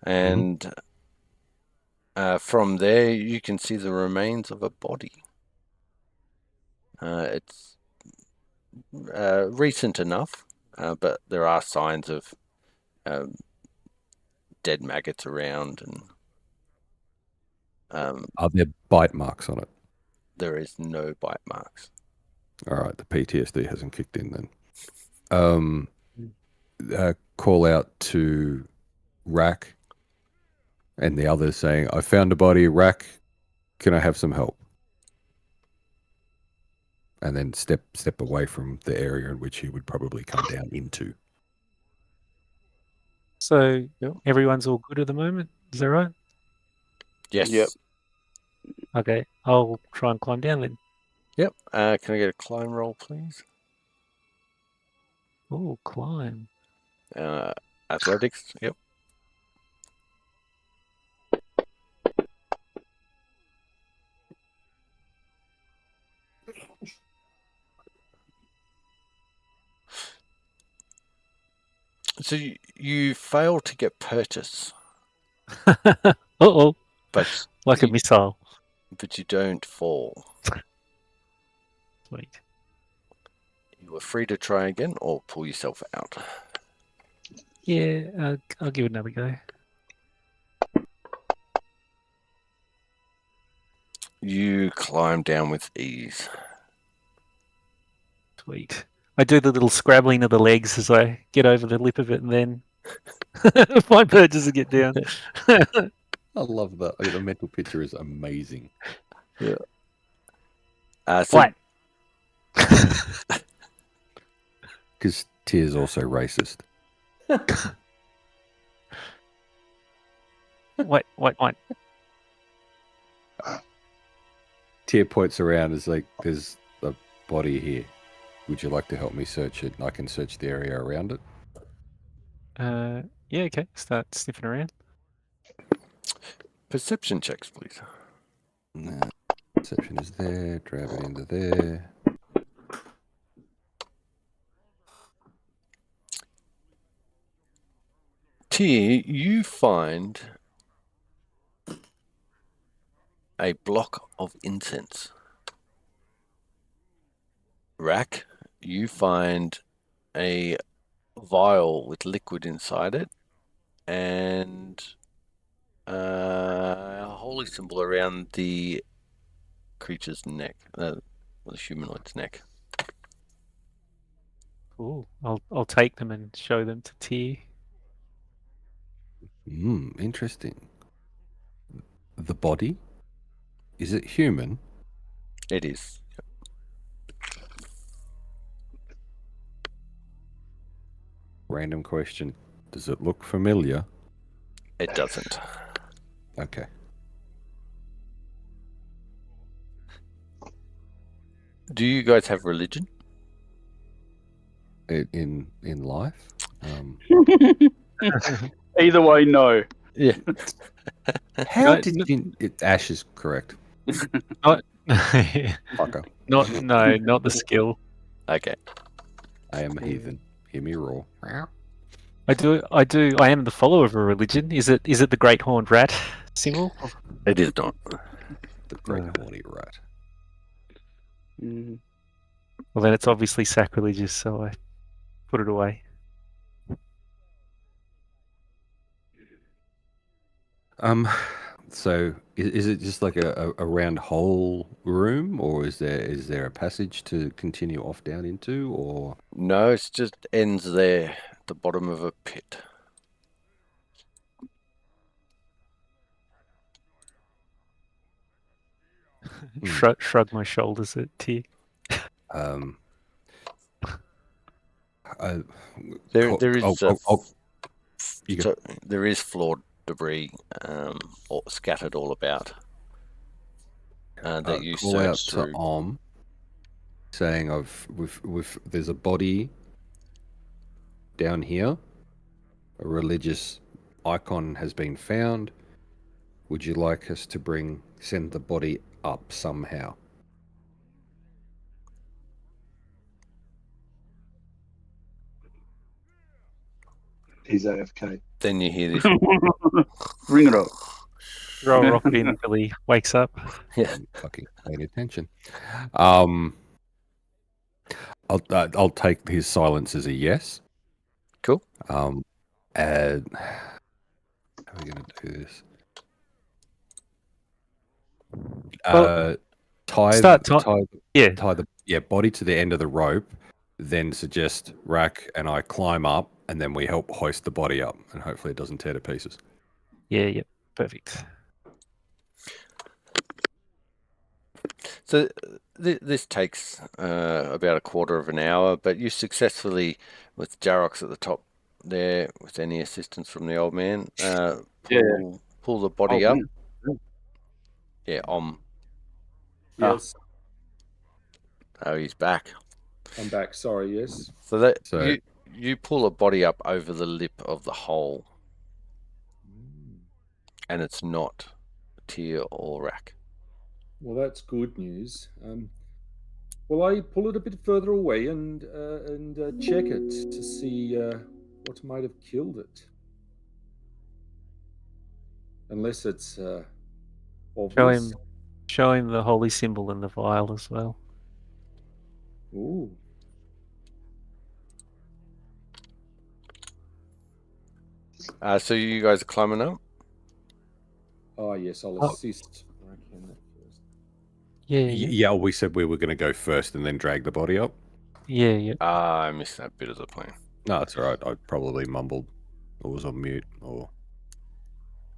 And from there, you can see the remains of a body. It's recent enough, but there are signs of dead maggots around, and
Are there bite marks on it?
there is no bite marks.
All right, the PTSD hasn't kicked in then. Call out to Rack and the others saying, I found a body. Rack, can I have some help? And then step away from the area in which he would probably come down into.
So
Yep.
everyone's all good at the moment. Is that right?
Yes.
Yep.
Okay, I'll try and climb down then.
Yep. Can I get a climb roll, please?
Oh, climb.
Athletics. Yep. So you fail to get purchase,
Uh-oh,
but
like a
you,
missile.
but you don't fall.
Sweet.
You are free to try again or pull yourself out.
Yeah, I'll give it another go.
You climb down with ease.
Sweet. I do the little scrabbling of the legs as I get over the lip of it and then find purchase and get down.
I love that. The mental picture is amazing.
So
What?
Because Tier's also racist.
What?
Tier points around as like, there's a body here. Would you like to help me search it? I can search the area around it.
Yeah, okay. Start sniffing around.
perception checks, please.
Perception is there. Drag it into there.
Tier, you find a block of incense. Rack, you find a vial with liquid inside it and a holy symbol around the creature's neck, the humanoid's neck.
Cool. I'll take them and show them to T.
Interesting. The body? Is it human?
It is.
Random question. Does it look familiar?
It doesn't.
Okay.
Do you guys have religion?
In life?
Either way, no.
Yeah.
How did you... Ash is correct.
Not,
Fucker.
not the skill.
Okay.
I am a heathen. Hear me roar.
I am the follower of a religion. Is it the great horned rat symbol?
It is not.
The great horny rat.
Well, then it's obviously sacrilegious, so I put it away.
So is it just like a round hole room, or is there a passage to continue off down into, or?
No, it just ends there at the bottom of a pit.
Shrug my shoulders at T.
There is
you go.
there is flawed debris scattered all about that you
call out
search
to
through.
saying there's a body down here. A religious icon has been found. Would you like us to send the body up somehow?
He's AFK.
Then you hear this.
Bring it up.
Throw a rocket in until he wakes up.
Yeah.
I'm fucking paying attention. I'll take his silence as a yes.
Cool.
How are we going to do this? Tie the body to the end of the rope, then suggest Rack and I climb up, and then we help hoist the body up, and hopefully it doesn't tear to pieces.
Yeah, perfect.
So this takes about a quarter of an hour, but you successfully, with Jarox at the top there, with any assistance from the old man, pull the body up. Yeah,
Yes,
Oh, he's back.
I'm back. Sorry, yes.
So you pull a body up over the lip of the hole, and it's not Tyr or Rack.
Well, that's good news. Well, I pull it a bit further away and check it to see what might have killed it. Unless it's obvious.
Show him the holy symbol in the vial as well.
Ooh.
So you guys are climbing up?
Oh, yes, I'll assist.
Yeah.
We said we were going to go first and then drag the body up.
Yeah.
I missed that bit of the plan.
No, it's all right. I probably mumbled or was on mute.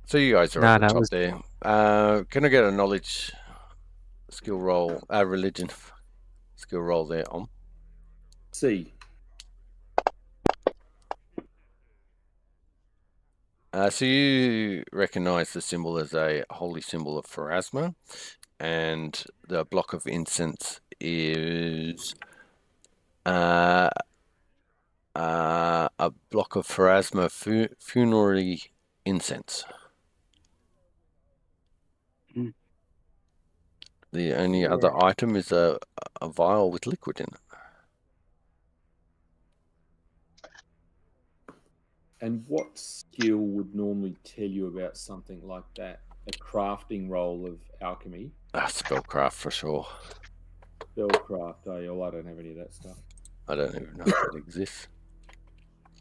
So you guys are at the top there. Can I get a knowledge skill roll, religion skill roll there,
C.
So you recognize the symbol as a holy symbol of Pharasma, and the block of incense is a block of Pharasma funerary incense. The only other item is a vial with liquid in it.
And what skill would normally tell you about something like that? A crafting roll of alchemy?
Spellcraft for sure.
Spellcraft, well, I don't have any of that stuff.
I don't even know if it exists.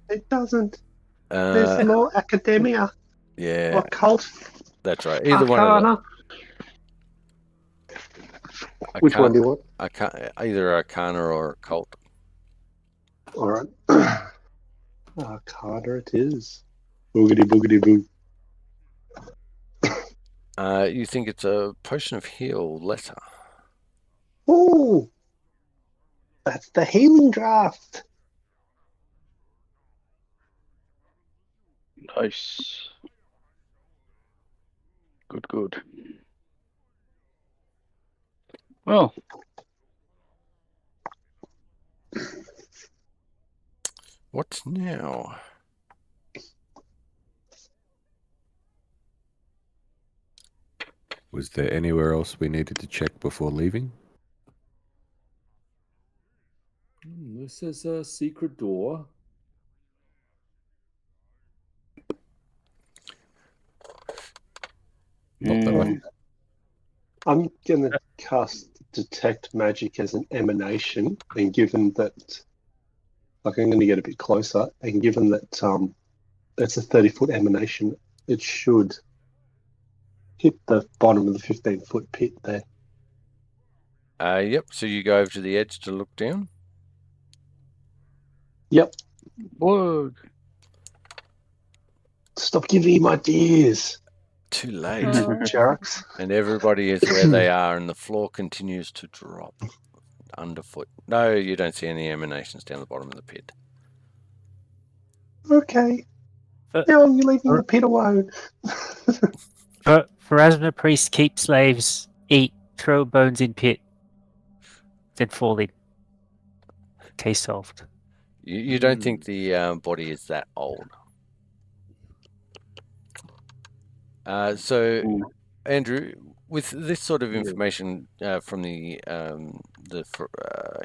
It doesn't. There's more academia.
Yeah.
Occult.
That's right. Either one of them.
Which one do you want?
Either Arcana or Occult.
All right. Arcana it is. Boogity boo.
You think it's a potion of heal lesser?
Oh, that's the healing draft.
Nice. Good. Well.
What now?
Was there anywhere else we needed to check before leaving?
This is a secret door.
Not that
I'm going to cast Detect Magic as an emanation, and given that, I'm going to get a bit closer, and given that it's a 30-foot emanation, it should hit the bottom of the 15-foot pit there.
Yep. So you go over to the edge to look down?
Yep.
Whoa.
Stop giving him ideas.
Too late.
Jarox.
And everybody is where they are, and the floor continues to drop underfoot. No, you don't see any emanations down the bottom of the pit.
Okay. Now you're leaving the pit alone.
Pharasma priest keep slaves, eat, throw bones in pit, then fall in. Case solved.
You don't think the body is that old? So, Andrew, with this sort of information from the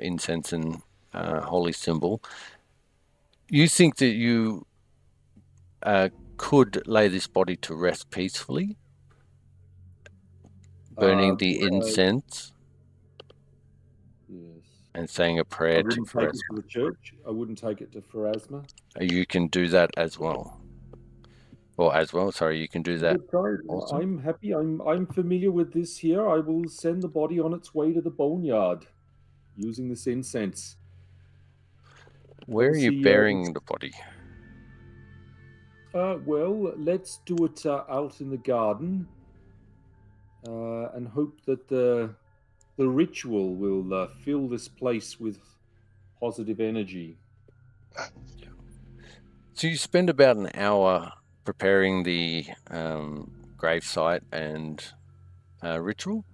incense and holy symbol, you think that you could lay this body to rest peacefully, burning the incense and saying a
I
prayer to
wouldn't take it
Pharasma?
to the church. I wouldn't take it to Pharasma.
You can do that as well. Or as well, sorry, you can do that. Also?
I'm happy. I'm familiar with this here. I will send the body on its way to the boneyard using this incense.
Where are you burying the body?
Well, let's do it out in the garden, and hope that the ritual will fill this place with positive energy.
So you spend about an hour preparing the gravesite and ritual,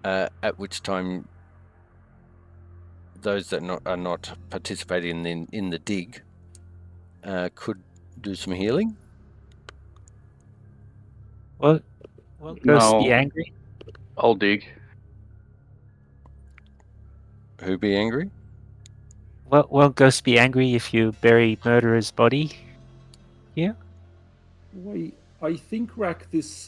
at which time those that are not participating in the dig could do some healing.
Well, Ghost be angry.
I'll dig.
Who be angry?
Well, Ghost be angry if you bury murderer's body here?
Wait, I think, Rack, this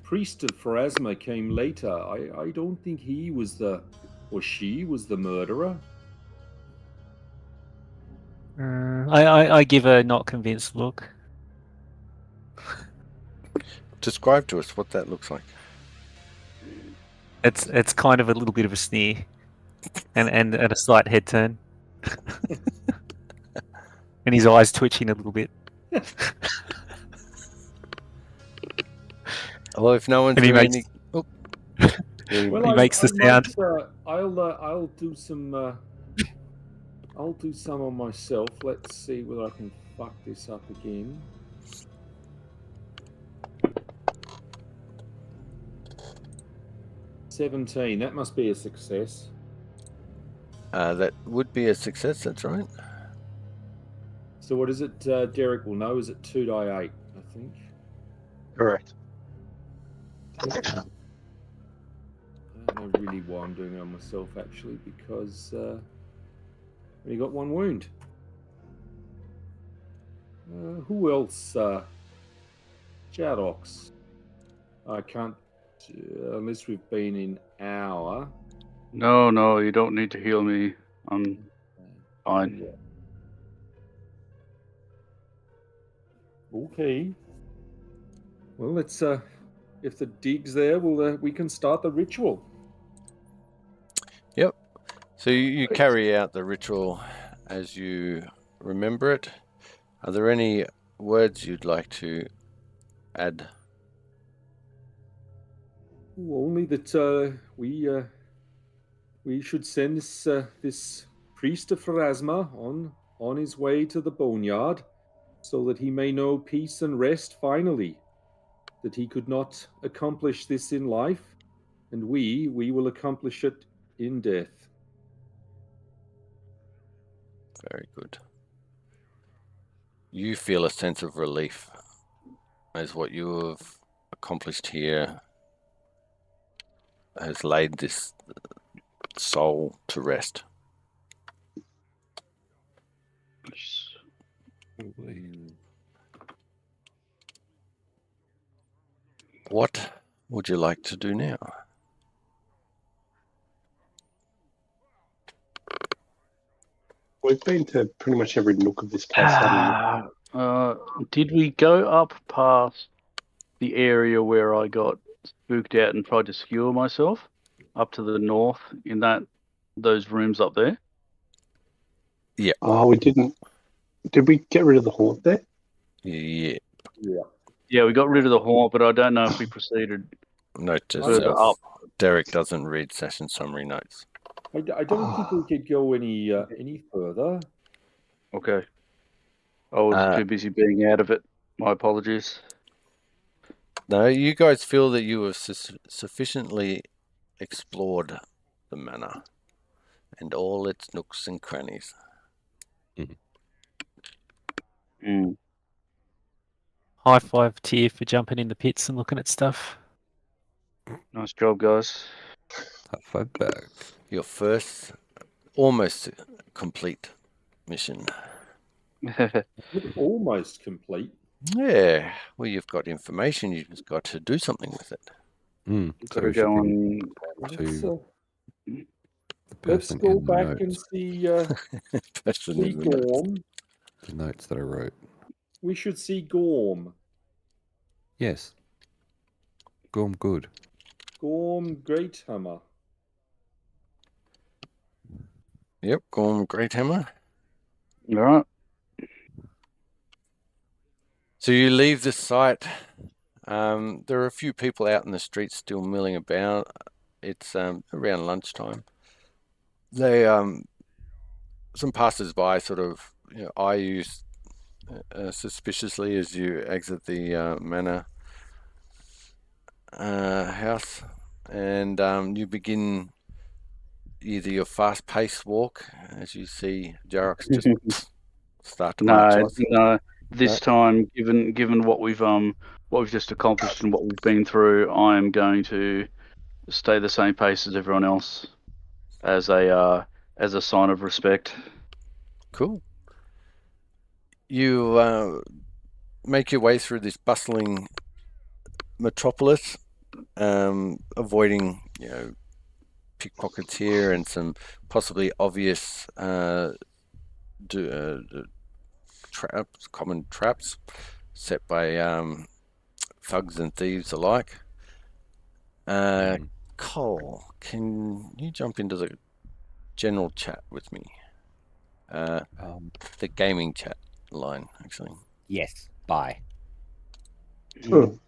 priest of Pharasma came later. I don't think he was or she was the murderer.
I give a not convinced look.
Describe to us what that looks like.
It's kind of a little bit of a sneer, and a slight head turn, and his eyes twitching a little bit.
Well, if no one's
And he
doing
makes-
any...
Well,
He makes the sound.
I'll do some. I'll do some on myself. Let's see whether I can fuck this up again. $17. That must be a success.
that would be a success, that's right.
So what is it? Derek will know. Is it 2d8? I think.
Correct.
I don't know really why I'm doing it on myself, actually, because I only got one wound. Who else? Jadox. I can't, unless we've been in hour.
No, you don't need to heal me. I'm fine.
Okay. Well, let's. If the dig's there, we can start the ritual.
Yep. So you carry out the ritual as you remember it. Are there any words you'd like to add?
Only that we should send this priest of Pharasma on his way to the boneyard, so that he may know peace and rest finally. That he could not accomplish this in life, and we will accomplish it in death.
Very good. You feel a sense of relief as what you have accomplished here has laid this soul to rest. What would you like to do now?
We've been to pretty much every nook of this place, haven't we?
Did we go up past the area where I got spooked out and tried to skewer myself? Up to the north in those rooms up there?
Yeah.
Oh, we didn't. Did we get rid of the haunt there?
Yeah.
Yeah, we got rid of the haunt, but I don't know if we proceeded
Note to
further
self.
up.
Derek doesn't read session summary notes.
I don't think we could go any further.
Okay. I was too busy being out of it. My apologies.
No, you guys feel that you have sufficiently explored the manor. and all its nooks and crannies.
Mm.
High five to you for jumping in the pits and looking at stuff.
Nice job, guys.
High five back.
Your first almost complete mission.
Almost complete.
Yeah, well, you've got information. You've just got to do something with it.
Mm.
You've
So
got to
we should
go
be
on.
to the
Let's
person
go
in the
back
notes.
and see
Person
see
in the notes.
Gorm.
The notes that I wrote.
We should see Gorm.
Yes. Gorm good.
Gorm Great Hammer.
Yep, Gorm Greathammer.
All right.
So you leave the site. There are a few people out in the streets still milling about. It's around lunchtime. They some passers-by sort of eye you suspiciously as you exit the manor house, and you begin either your fast-paced walk as you see Jarox just start to march
No,
off.
no. This time, given what we've just accomplished and what we've been through, I'm going to stay the same pace as everyone else, as a sign of respect.
Cool. You make your way through this bustling metropolis, avoiding pickpockets here and some possibly obvious traps, common traps set by thugs and thieves alike. Cole, can you jump into the general chat with me? The gaming chat line, actually.
Yes. Bye.
Hello.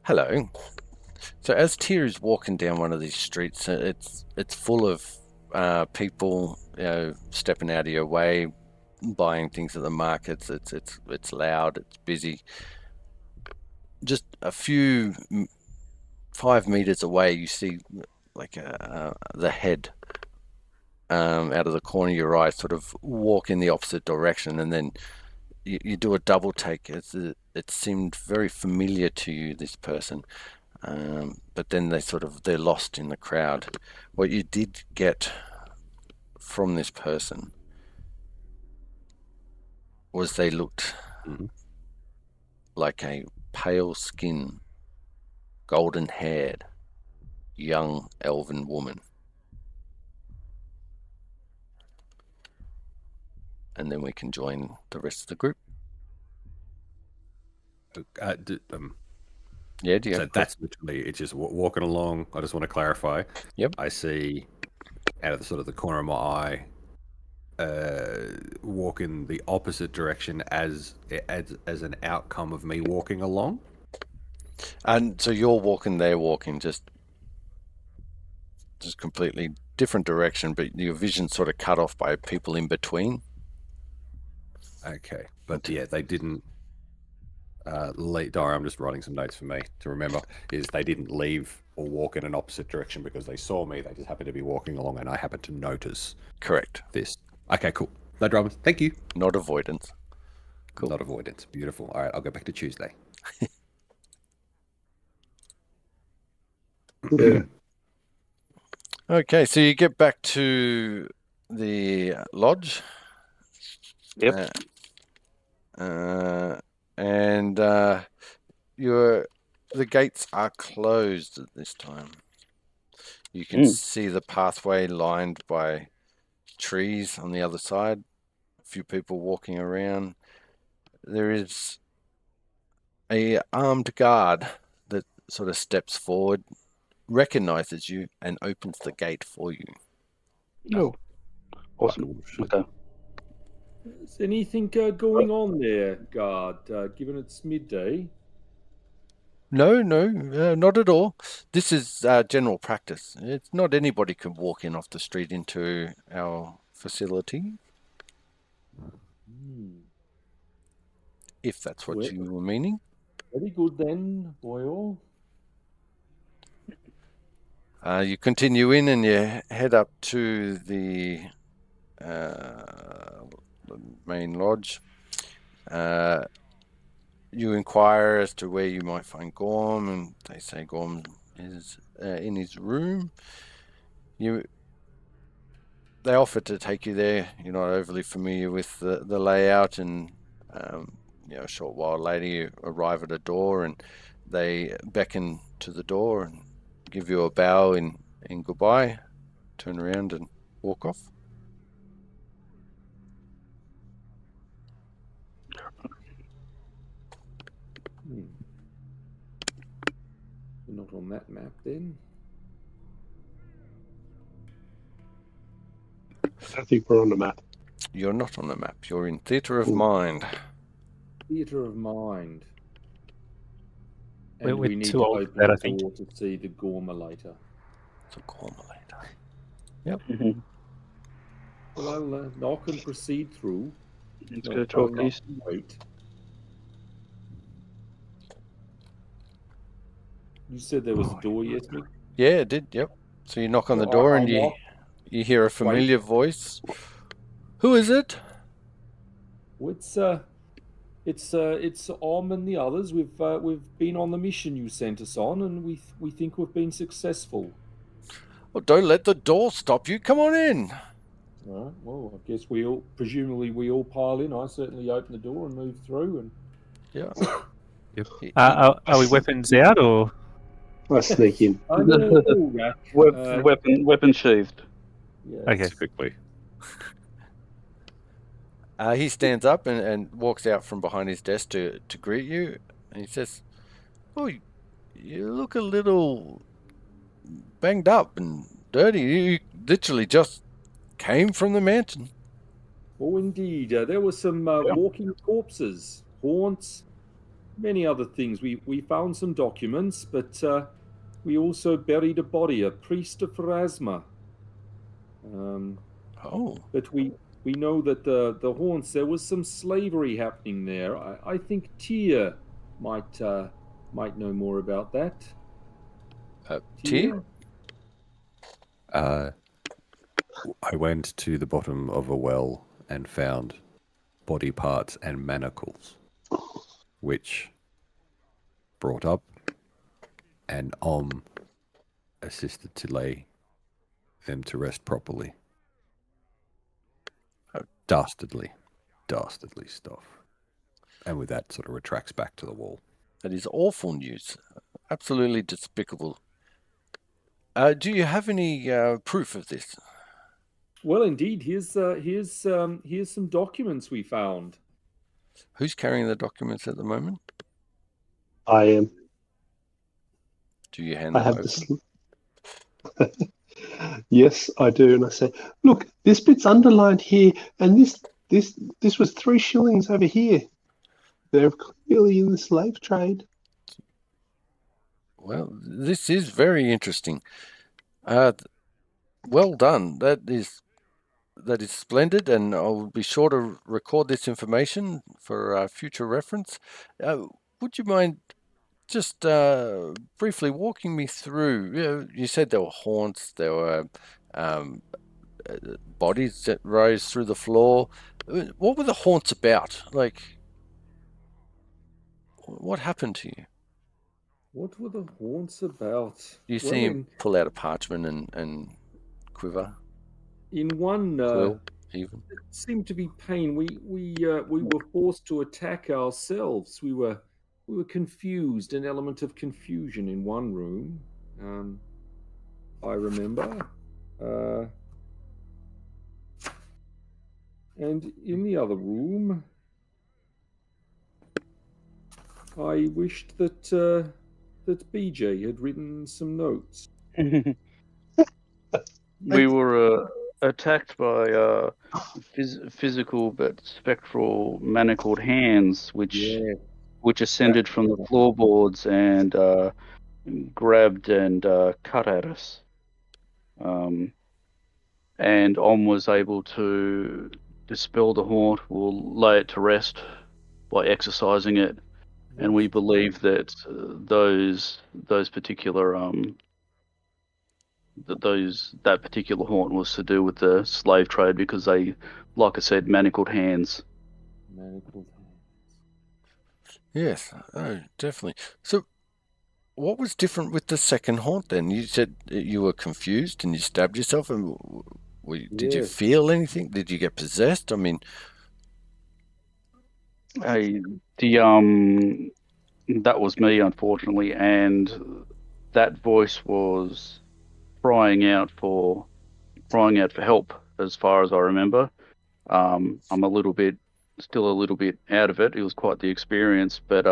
Hello. So as Tyr is walking down one of these streets, it's full of people, stepping out of your way, buying things at the markets. It's loud. It's busy. Just a few 5 meters away, you see like the head out of the corner of your eye, sort of walk in the opposite direction, and then you do a double take. It seemed very familiar to you, this person. But then they're lost in the crowd. What you did get from this person was they looked like a pale skin, golden haired, young elven woman. And then we can join the rest of the group. Yeah, do you
So
have
that's literally, it's just walking along. I just want to clarify.
Yep.
I see out of the corner of my eye, walk in the opposite direction as an outcome of me walking along.
And so you're walking, they're walking, just completely different direction, but your vision's sort of cut off by people in between.
Okay, but yeah, they didn't. Dara, I'm just writing some notes for me to remember. Is they didn't leave or walk in an opposite direction because they saw me. They just happened to be walking along, and I happened to notice.
Correct.
This. Okay, cool. No dramas. Thank you.
Not avoidance. Cool.
Not avoidance. Beautiful. All right, I'll go back to Tuesday.
Okay, so you get back to the lodge.
Yep.
And the gates are closed at this time. You can see the pathway lined by trees on the other side. A few people walking around. There is a armed guard that sort of steps forward, recognizes you, and opens the gate for you.
Oh, awesome. Okay.
Is anything going on there, guard? Given it's midday.
No, not at all. This is general practice. It's not anybody can walk in off the street into our facility. If that's what you were meaning.
Very good then, Boyle.
You continue in and you head up to the main lodge. You inquire as to where you might find Gorm, and they say Gorm is in his room. They offer to take you there. You're not overly familiar with the layout, and a short while later you arrive at a door, and they beckon to the door and give you a bow in goodbye, turn around and walk off.
We're not on that map then.
I don't think we're on the map.
You're not on the map. You're in Theatre of Mind.
Theatre of Mind.
We're
And we need
too
to
old for
open
that, I
the
think.
door to see the Gormalator.
It's a Gormalator. Yep.
Well, I'll knock and proceed through.
It's
No,
going to talk
I'll
east.
wait. You said there was a door, yes, Mick?
Yeah, it did. Yep. So you knock on the
Well,
door
I
and you
knock.
hear a familiar voice. Who is it?
Well, it's Om and the others. We've been on the mission you sent us on, and we think we've been successful.
Well, don't let the door stop you. Come on in.
All right. Well, I guess presumably we all pile in. I certainly open the door and move through. And
Yeah.
Yep. Are we weapons out or?
I sneak in.
I'm all rack.
Weapon sheathed.
Yeah.
Okay.
Typically.
He stands up and walks out from behind his desk to greet you, and he says, "Oh, you look a little banged up and dirty. You literally just came from the mansion."
Oh, indeed. There were some walking corpses, haunts, many other things. We found some documents, but we also buried a body, a priest of Pharasma. But we know that the haunts, there was some slavery happening there. I think Tyr might know more about that.
Tyr?
I went to the bottom of a well and found body parts and manacles, which brought up, and assisted to lay them to rest properly. Dastardly stuff. And with that, sort of retracts back to the wall.
That is awful news. Absolutely despicable. Do you have any proof of this?
Well, indeed. Here's some documents we found.
Who's carrying the documents at the moment?
I am.
Do you hand them
I have
over?
this. Yes, I do. And I say, look, this bit's underlined here, and this was 3 shillings over here. They're clearly in the slave trade.
Well, this is very interesting. Well done. That is splendid, and I'll be sure to record this information for future reference. Would you mind just briefly walking me through? You said there were haunts, there were bodies that rose through the floor. What were the haunts about? Like, what happened to you?
What were the haunts about?
You see him pull out a parchment and quiver.
In one,
Quill, even.
it seemed to be pain. We were forced to attack ourselves. We were confused, an element of confusion in one room. I remember. And in the other room, I wished that BJ had written some notes.
We were attacked by physical but spectral manacled hands, which ascended from the floorboards and grabbed and cut at us. And Om was able to dispel the haunt, we'll lay it to rest by exercising it, and we believe that those particular that particular haunt was to do with the slave trade because they, like I said, manacled hands.
Manacled
Yes, oh, definitely. So, what was different with the second haunt then? You said you were confused and you stabbed yourself, and did you
Yes.
feel anything? Did you get possessed? I mean,
That was me, unfortunately, and that voice was crying out for help, as far as I remember. I'm still a little bit out of it. It was quite the experience, but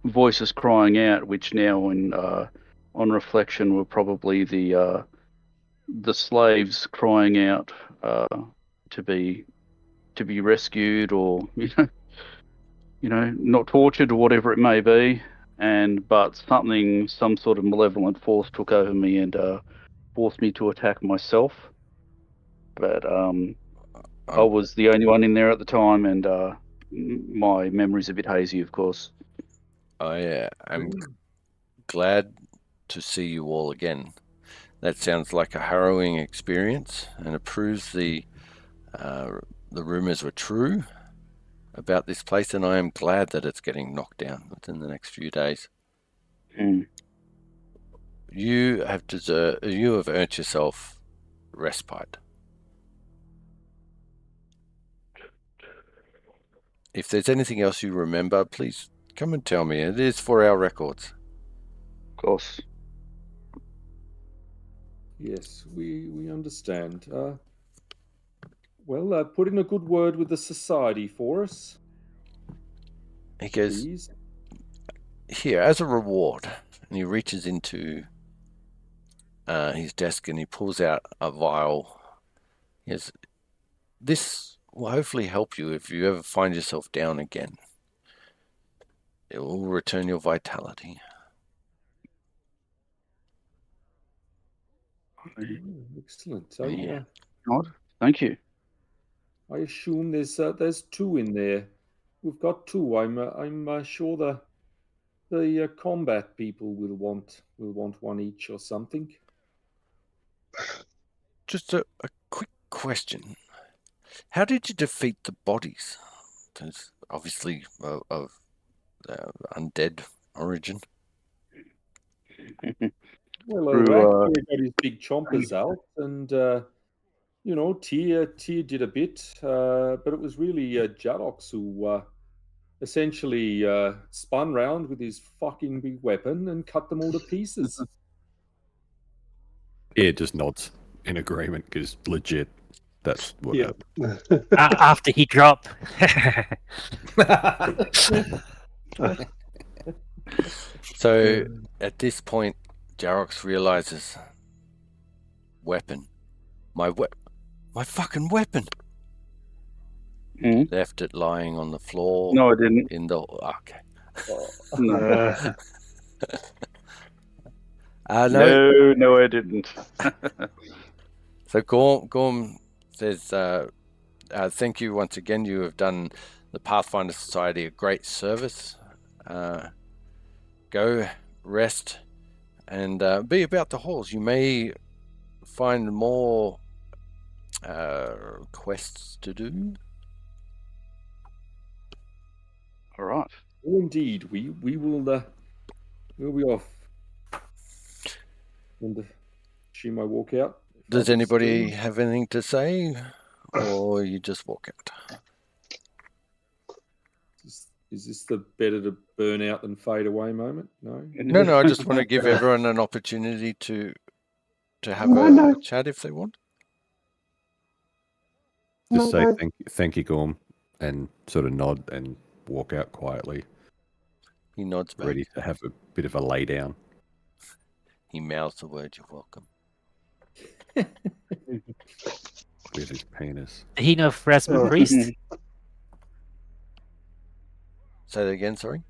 voices crying out, which now, on reflection, were probably the slaves crying out to be rescued, or not tortured, or whatever it may be. But some sort of malevolent force took over me and forced me to attack myself. But I was the only one in there at the time, and my memory's a bit hazy, of course.
I am glad to see you all again. That sounds like a harrowing experience, and it proves the rumors were true about this place, and I am glad that it's getting knocked down within the next few days.
Mm.
You have earned yourself respite. If there's anything else you remember, please come and tell me. It is for our records.
Of course.
Yes, we understand. Well, put in a good word with the society for us.
He goes,
please.
Here, as a reward, and he reaches into his desk and he pulls out a vial. Yes, this will hopefully help you if you ever find yourself down again. It will return your vitality.
Excellent.
Yeah.
Thank you.
I assume there's two in there. We've got two. I'm sure the combat people will want one each or something.
Just a quick question. How did you defeat the bodies? There's obviously of undead origin.
Well, Rack got his big chompers out, and Tyr did a bit, but it was really Jadox who essentially spun round with his fucking big weapon and cut them all to pieces.
Yeah, just nods in agreement because legit, that's what happened.
After he dropped.
So at this point, Jarox realizes, weapon, my fucking weapon.
Mm.
Left it lying on the floor.
No, I didn't.
Okay.
No, I didn't.
So Gorm says, thank you once again. You have done the Pathfinder Society a great service. Go rest and be about the halls. You may find more quests to do.
All right.
Oh, indeed, we will. We'll be off. And she might walk out.
Does anybody have anything to say, or you just walk out?
Is this the better to burn out than fade away moment? No.
No. I just want to give everyone an opportunity to have a chat if they want.
Just say thank you, Gorm, and sort of nod and walk out quietly.
He nods back.
Ready to have a bit of a lay down.
He mouths the word, "You're welcome."
With his penis.
He know Phrasma Priest?
Say that again, sorry?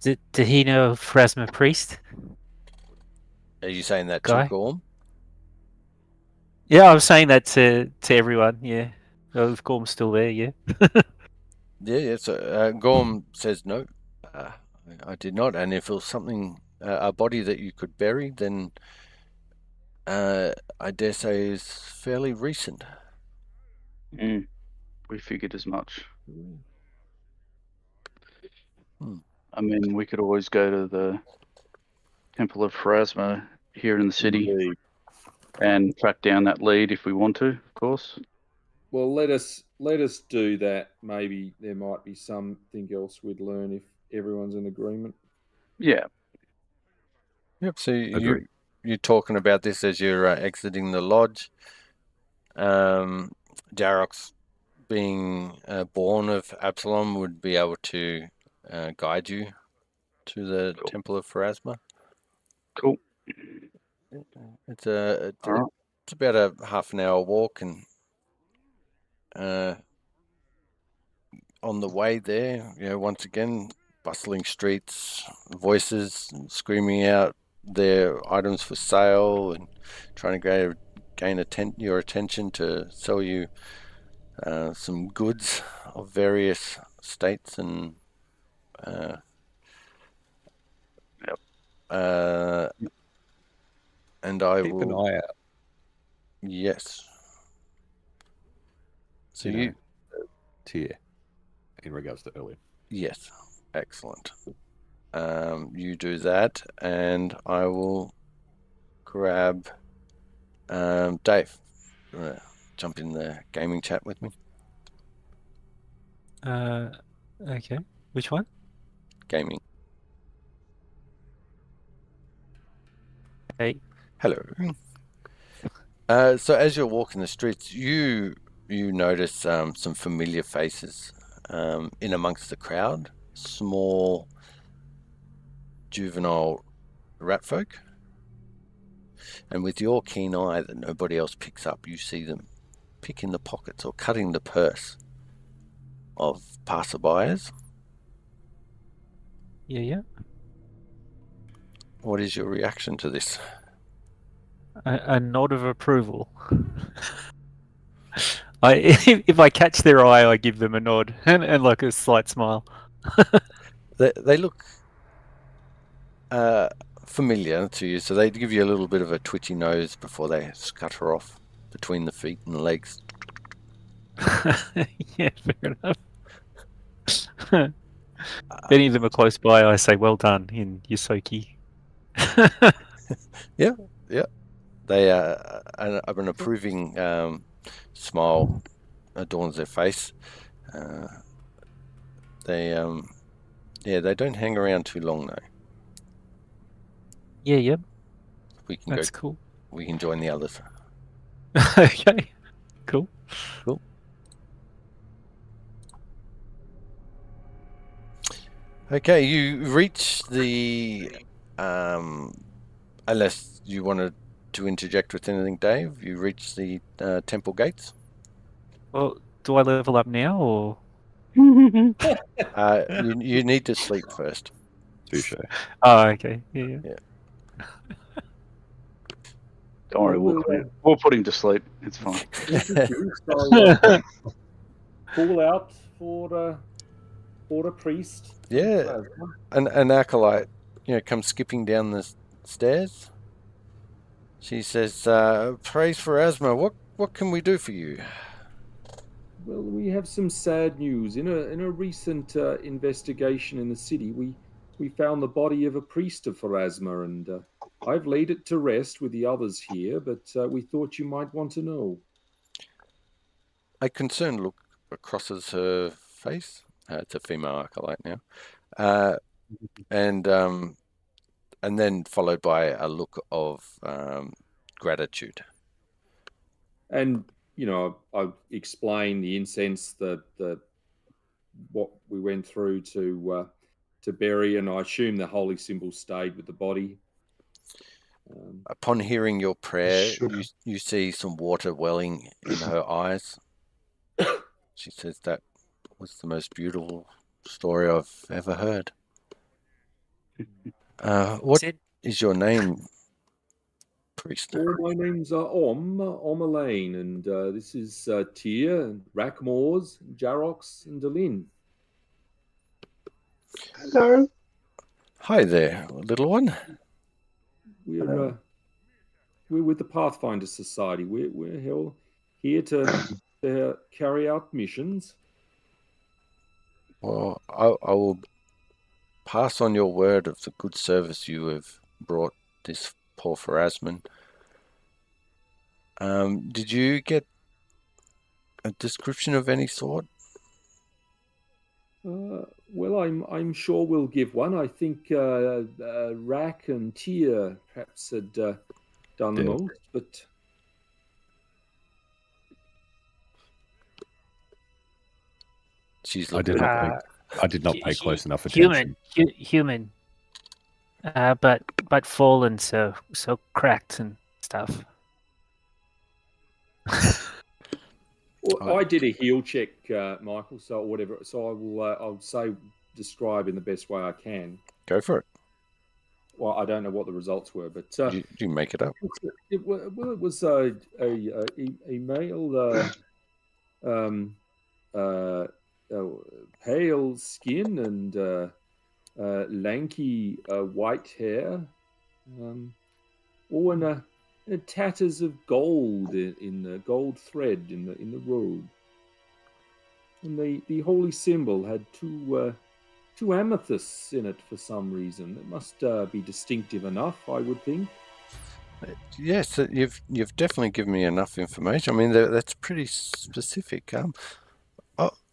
Did he know Phrasma Priest?
Are you saying that
Guy?
to Gorm?
Yeah, I was saying that to everyone, yeah. Oh, if Gorm's still there, yeah.
Yeah. So Gorm says no, I did not. And if it was something, a body that you could bury, then I dare say is fairly recent.
We figured as much.
Hmm.
I mean, we could always go to the Temple of Pharasma here in the city
Indeed.
and track down that lead if we want to, of course.
Well, let us do that. Maybe there might be something else we'd learn if everyone's in agreement.
Yeah.
Yep. So
Agreed.
you're talking about this as you're exiting the lodge. Jarrock's being born of Absalom would be able to guide you to the
Cool.
Temple of Pharasma.
Cool.
It's
All right.
it's about a half an hour walk, and on the way there, once again, bustling streets, voices screaming out their items for sale and trying to gain your attention to sell you some goods of various states and and I
Keep
will.
an eye out.
Yes. So
Tier in regards to earlier.
Yes, excellent. You do that, and I will grab Dave. You wanna jump in the gaming chat with me?
Okay. Which one?
Gaming.
Hey.
Hello. So as you're walking the streets, you notice some familiar faces in amongst the crowd. Small, juvenile rat folk. And with your keen eye that nobody else picks up, you see them picking the pockets or cutting the purse of passerbyers.
Yeah.
What is your reaction to this?
A nod of approval. If I catch their eye, I give them a nod and like a slight smile.
They look familiar to you, so they give you a little bit of a twitchy nose before they scutter off between the feet and the legs.
Yeah, fair enough. If any of them are close by, I say, "Well done" in Yosoki.
Yeah. They an approving smile adorns their face. They don't hang around too long though.
Yeah.
We can
That's cool.
We can join the others.
Okay. Cool.
Okay, you reach the unless you wanted to interject with anything, Dave, you reach the temple gates.
Well, do I level up now or?
You need to sleep first.
Touche.
Oh, okay. Yeah.
Don't worry, we'll put him to sleep. It's fine.
I'll call out for a priest.
Yeah, an acolyte, comes skipping down the stairs. She says, "Praise for Asma. What can we do for you?"
Well, we have some sad news. In a recent investigation in the city, we found the body of a priest of Pharasma, and I've laid it to rest with the others here, but we thought you might want to know.
A concerned look crosses her face. It's a female acolyte now, and then followed by a look of gratitude.
And I explained the incense that what we went through to bury, and I assume the holy symbol stayed with the body.
Upon hearing your prayer,
Should-
you see some water welling in her eyes. She says that was the most beautiful story I've ever heard. What is your name, priest?
All my names are Elaine, and this is Tyr, and Rackmores, Jarrox, and Delin.
Hello.
Hi there, little one.
We're we're with the Pathfinder Society. We're here to carry out missions.
Well, I will pass on your word of the good service you have brought this poor Pharasman. Did you get a description of any sort?
Well, I'm sure we'll give one. I think Rack and Tia perhaps had done the most, but
She's
I
looking
did
at
not. I did not pay close enough
Human,
attention.
human, but fallen, so cracked and stuff.
Well, I did a heal check, Michael. So whatever. So I will. I'll say describe in the best way I can.
Go for it.
Well, I don't know what the results were, but
You make it up.
it was a male, pale skin and lanky white hair, all in tatters of gold in the gold thread in the robe, and the holy symbol had two amethysts in it for some reason. It must be distinctive enough, I would think.
Yes, you've definitely given me enough information. I mean, that's pretty specific.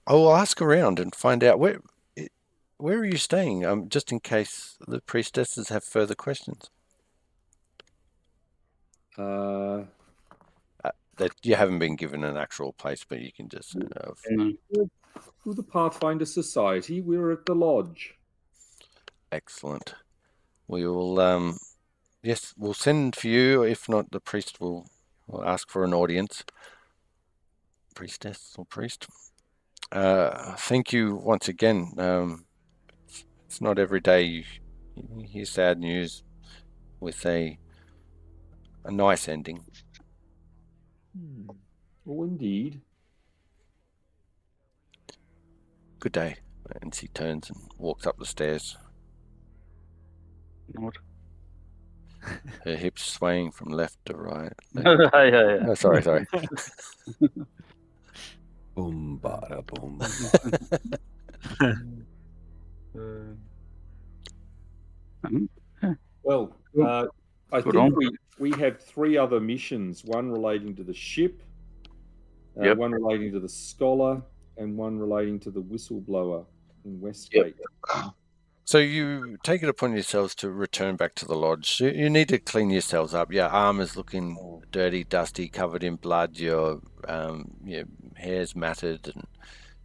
I will ask around and find out where are you staying. Just in case the priestesses have further questions. That you haven't been given an actual place, but you can just.
Through the Pathfinder Society, we're at the lodge.
Excellent. We will. Yes, we'll send for you. If not, the priest will ask for an audience. Priestess or priest. Thank you once again. It's not every day you hear sad news with a nice ending.
Oh, indeed.
Good day. And she turns and walks up the stairs.
What?
Her hips swaying from left to right.
Yeah.
Oh, sorry.
Boom, bada, boom.
Well, I think we have 3 other missions, one relating to the ship, one relating to the scholar, and one relating to the whistleblower in Westgate.
So you take it upon yourselves to return back to the lodge. You need to clean yourselves up. Your armor's looking dirty, dusty, covered in blood. Your hair's matted, and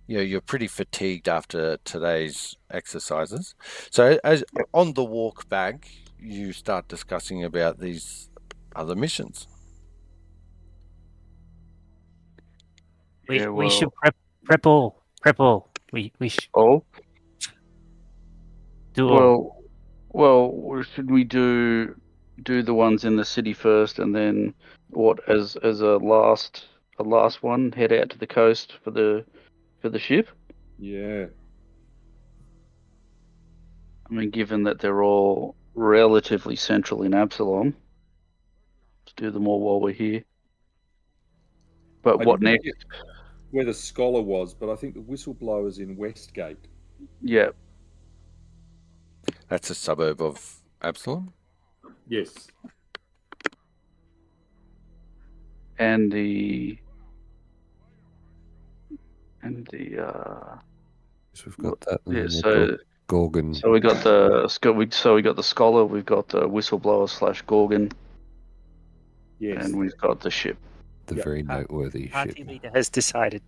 you're pretty fatigued after today's exercises. So as on the walk back, you start discussing about these other missions.
We should prep all. We should do all.
Well, should we do the ones in the city first, and then as a last one, head out to the coast for the ship?
Yeah.
I mean, given that they're all relatively central in Absalom, let's do them all while we're here. But what next?
Where the scholar was, but I think the whistleblower's in Westgate.
Yeah.
That's a suburb of Absalom?
Yes.
And the
So we've got that.
yeah,
And
so
Gorgon.
So we got the scholar, we've got the whistleblower / Gorgon,
Yes.
and we've got the ship.
The very noteworthy
Party
ship.
leader has decided.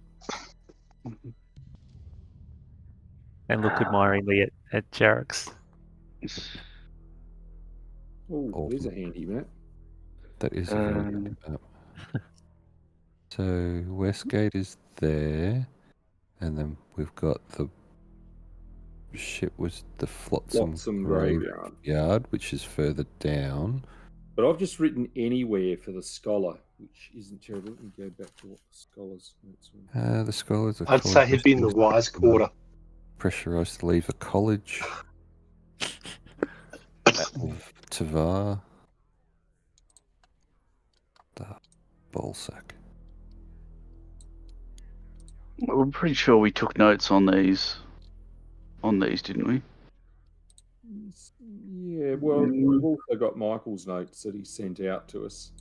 And look admiringly at Jarrix.
Oh, there's a handy map.
That is a very good map. So Westgate is there, and then we've got the ship was the Flotsam Graveyard, which is further down.
But I've just written anywhere for the scholar, which isn't terrible. Let me go back to what the scholar's notes were.
The scholars are.
I'd say he'd be in the wise quarter.
Pressurised to leave the college. Tavar. ballsack.
I'm pretty sure we took notes on these, didn't we?
Yeah, well, we've also got Michael's notes that he sent out to us.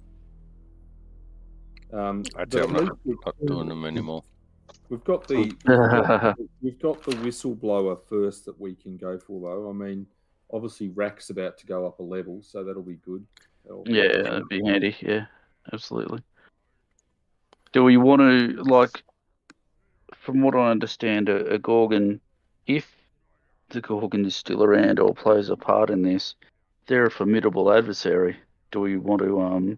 I'd
But
say
at
I'm
least
not doing them anymore.
we've got the whistleblower first that we can go for, though. I mean, obviously Rack's about to go up a level, so that'll be good.
Yeah, that'd be handy. Yeah, absolutely. Do we want to, like, from what I understand, a Gorgon, if the Gorgon is still around or plays a part in this, they're a formidable adversary. Do we want to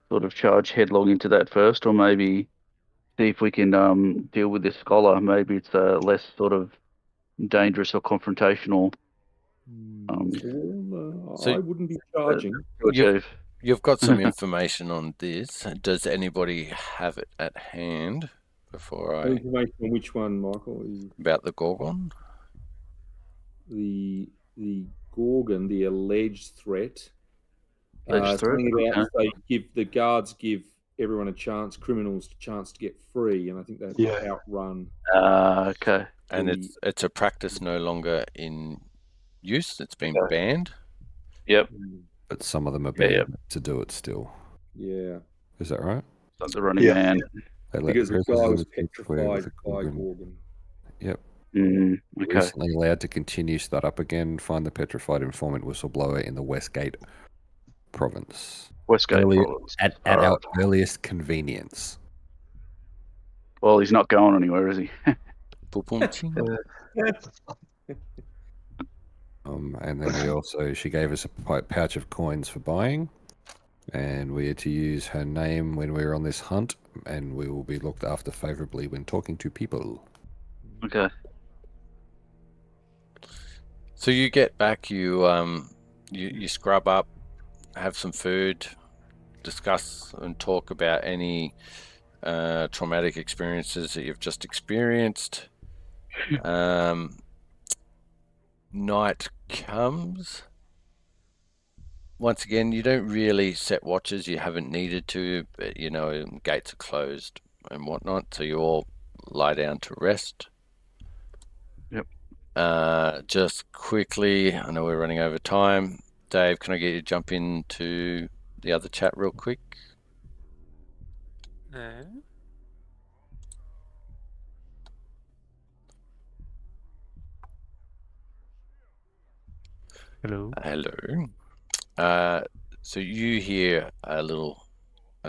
sort of charge headlong into that first, or maybe see if we can deal with this scholar? Maybe it's less sort of dangerous or confrontational.
So
I wouldn't be charging.
You've got some information on this. Does anybody have it at hand before I...
Information on which one, Michael?
About the Gorgon?
The Gorgon, the alleged threat.
Alleged threat,
Something about
okay.
give everyone a chance, criminals a chance to get free, and I think they have to outrun.
Okay.
And it's a practice no longer in use. It's been banned.
Yep.
But some of them are banned to do it still.
Yeah.
Is that right?
Like the running man.
Because the guy was petrified by Gorgon.
Yep.
Okay.
Recently allowed to continue start up again. Find the petrified informant whistleblower in the Westgate province.
Westgate province.
At our earliest convenience.
Well, he's not going anywhere, is he?
And then she gave us a pouch of coins for buying, and we are to use her name when we're on this hunt, and we will be looked after favorably when talking to people.
Okay.
So you get back, you scrub up, have some food, discuss and talk about any traumatic experiences that you've just experienced. Night comes. Once again, you don't really set watches. You haven't needed to, but gates are closed and whatnot, so you all lie down to rest.
Yep.
Just quickly, I know we're running over time. Dave, can I get you to jump into the other chat real quick?
Hello.
Hello. So you hear a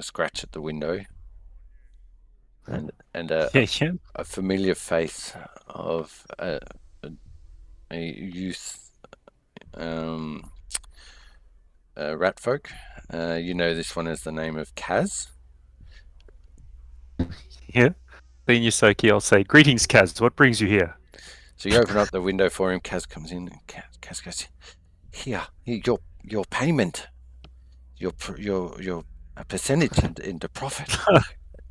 scratch at the window, and a familiar face of a youth rat folk. This one is the name of Kaz.
Yeah. Then Yusoki, I'll say, "Greetings, Kaz. What brings you here?"
So you open up the window for him. Kaz comes in, and Kaz goes, "Here, your payment, your percentage in the profit."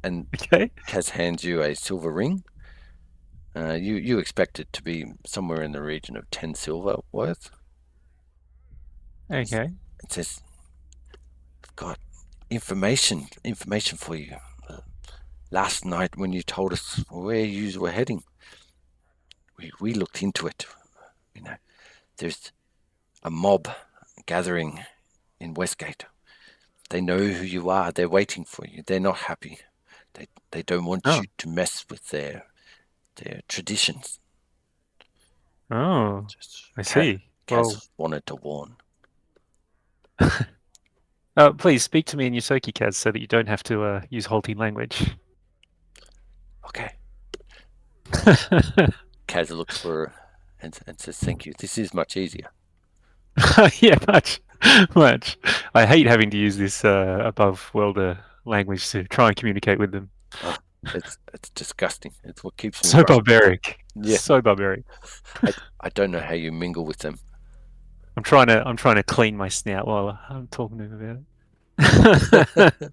And Kaz hands you a silver ring. You expect it to be somewhere in the region of 10 silver worth.
Okay.
It says, "I've got information for you. Last night when you told us where you were heading, we looked into it. There's a mob gathering in Westgate. They know who you are. They're waiting for you. They're not happy. They don't want you to mess with their traditions."
Oh, I see.
Kaz wanted to warn.
Please speak to me in Yusoki, Kaz, so that you don't have to use halting language.
Okay. Kaz looks for her and says, "Thank you. This is much easier."
Yeah, much. I hate having to use this above worlder language to try and communicate with them.
It's disgusting. It's what keeps me
so barbaric.
Yeah.
So barbaric.
I don't know how you mingle with them.
I'm trying to clean my snout while I'm talking to him about it.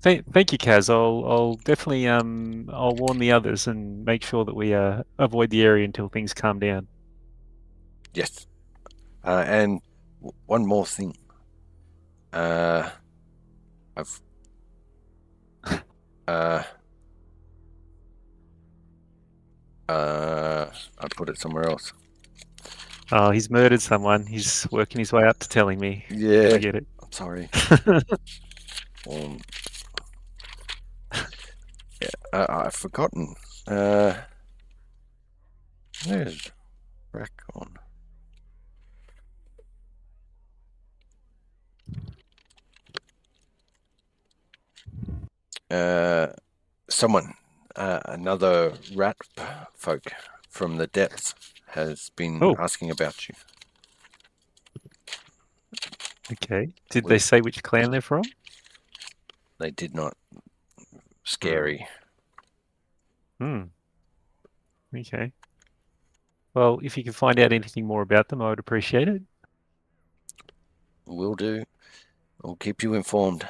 Thank you, Kaz. I'll definitely I'll warn the others and make sure that we avoid the area until things calm down.
Yes. And one more thing. I put it somewhere else.
Oh, he's murdered someone. He's working his way up to telling me.
Yeah,
I get it.
I'm sorry. Yeah, I've forgotten. Where's Racon? Someone, another rat folk from the depths has been asking about you.
Okay. Did they say which clan they're from?
They did not. Scary.
Okay. Well, if you can find out anything more about them, I would appreciate it.
Will do. I'll keep you informed.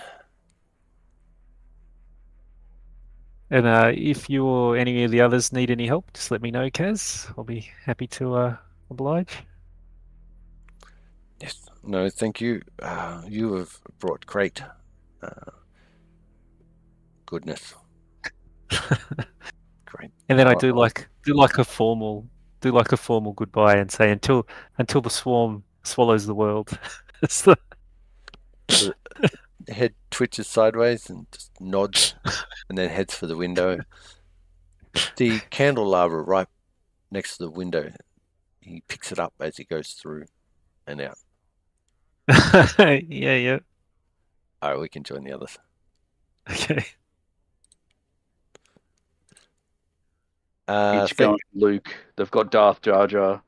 And if you or any of the others need any help, just let me know, Kaz. I'll be happy to oblige.
Yes. No, thank you. You have brought great goodness. Great.
And then I do like a formal goodbye and say until the swarm swallows the world.
The head twitches sideways and just nods and then heads for the window. The candelabra right next to the window, he picks it up as he goes through and out.
Yeah.
All right, we can join the others.
Okay.
Each going Luke. They've got Darth Jar Jar.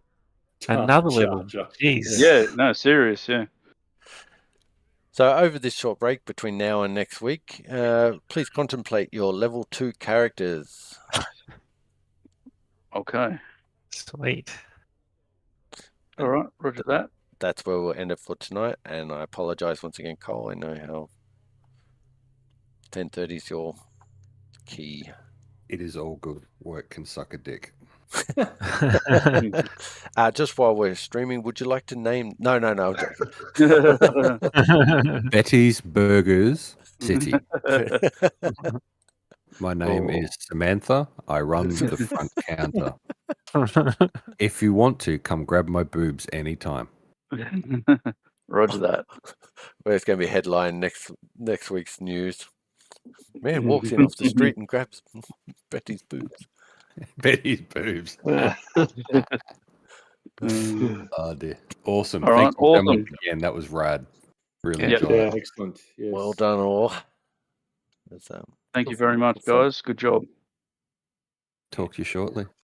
Another level. Jeez.
Yeah, no, serious, yeah.
So over this short break between now and next week, please contemplate your level 2 characters.
Okay.
Sweet.
All right, roger that.
That's where we'll end it for tonight, and I apologize once again, Cole. I know how 10:30 is your key.
It is all good. Work can suck a dick.
Just while we're streaming, would you like to name? No.
Betty's Burgers City. My name is Samantha. I run the front counter. If you want to, come grab my boobs anytime.
Roger that.
Well, it's going to be a headline next week's news. Man walks in off the street and grabs Betty's boobs.
Betty's boobs.
Yeah.
Oh dear. Awesome.
All right,
Thank you so much
awesome.
again. That was rad. Really
Yeah.
enjoyed
Yeah,
it.
Excellent. Yes.
Well done, all.
Thank you very much, guys. Good job.
Talk to you shortly.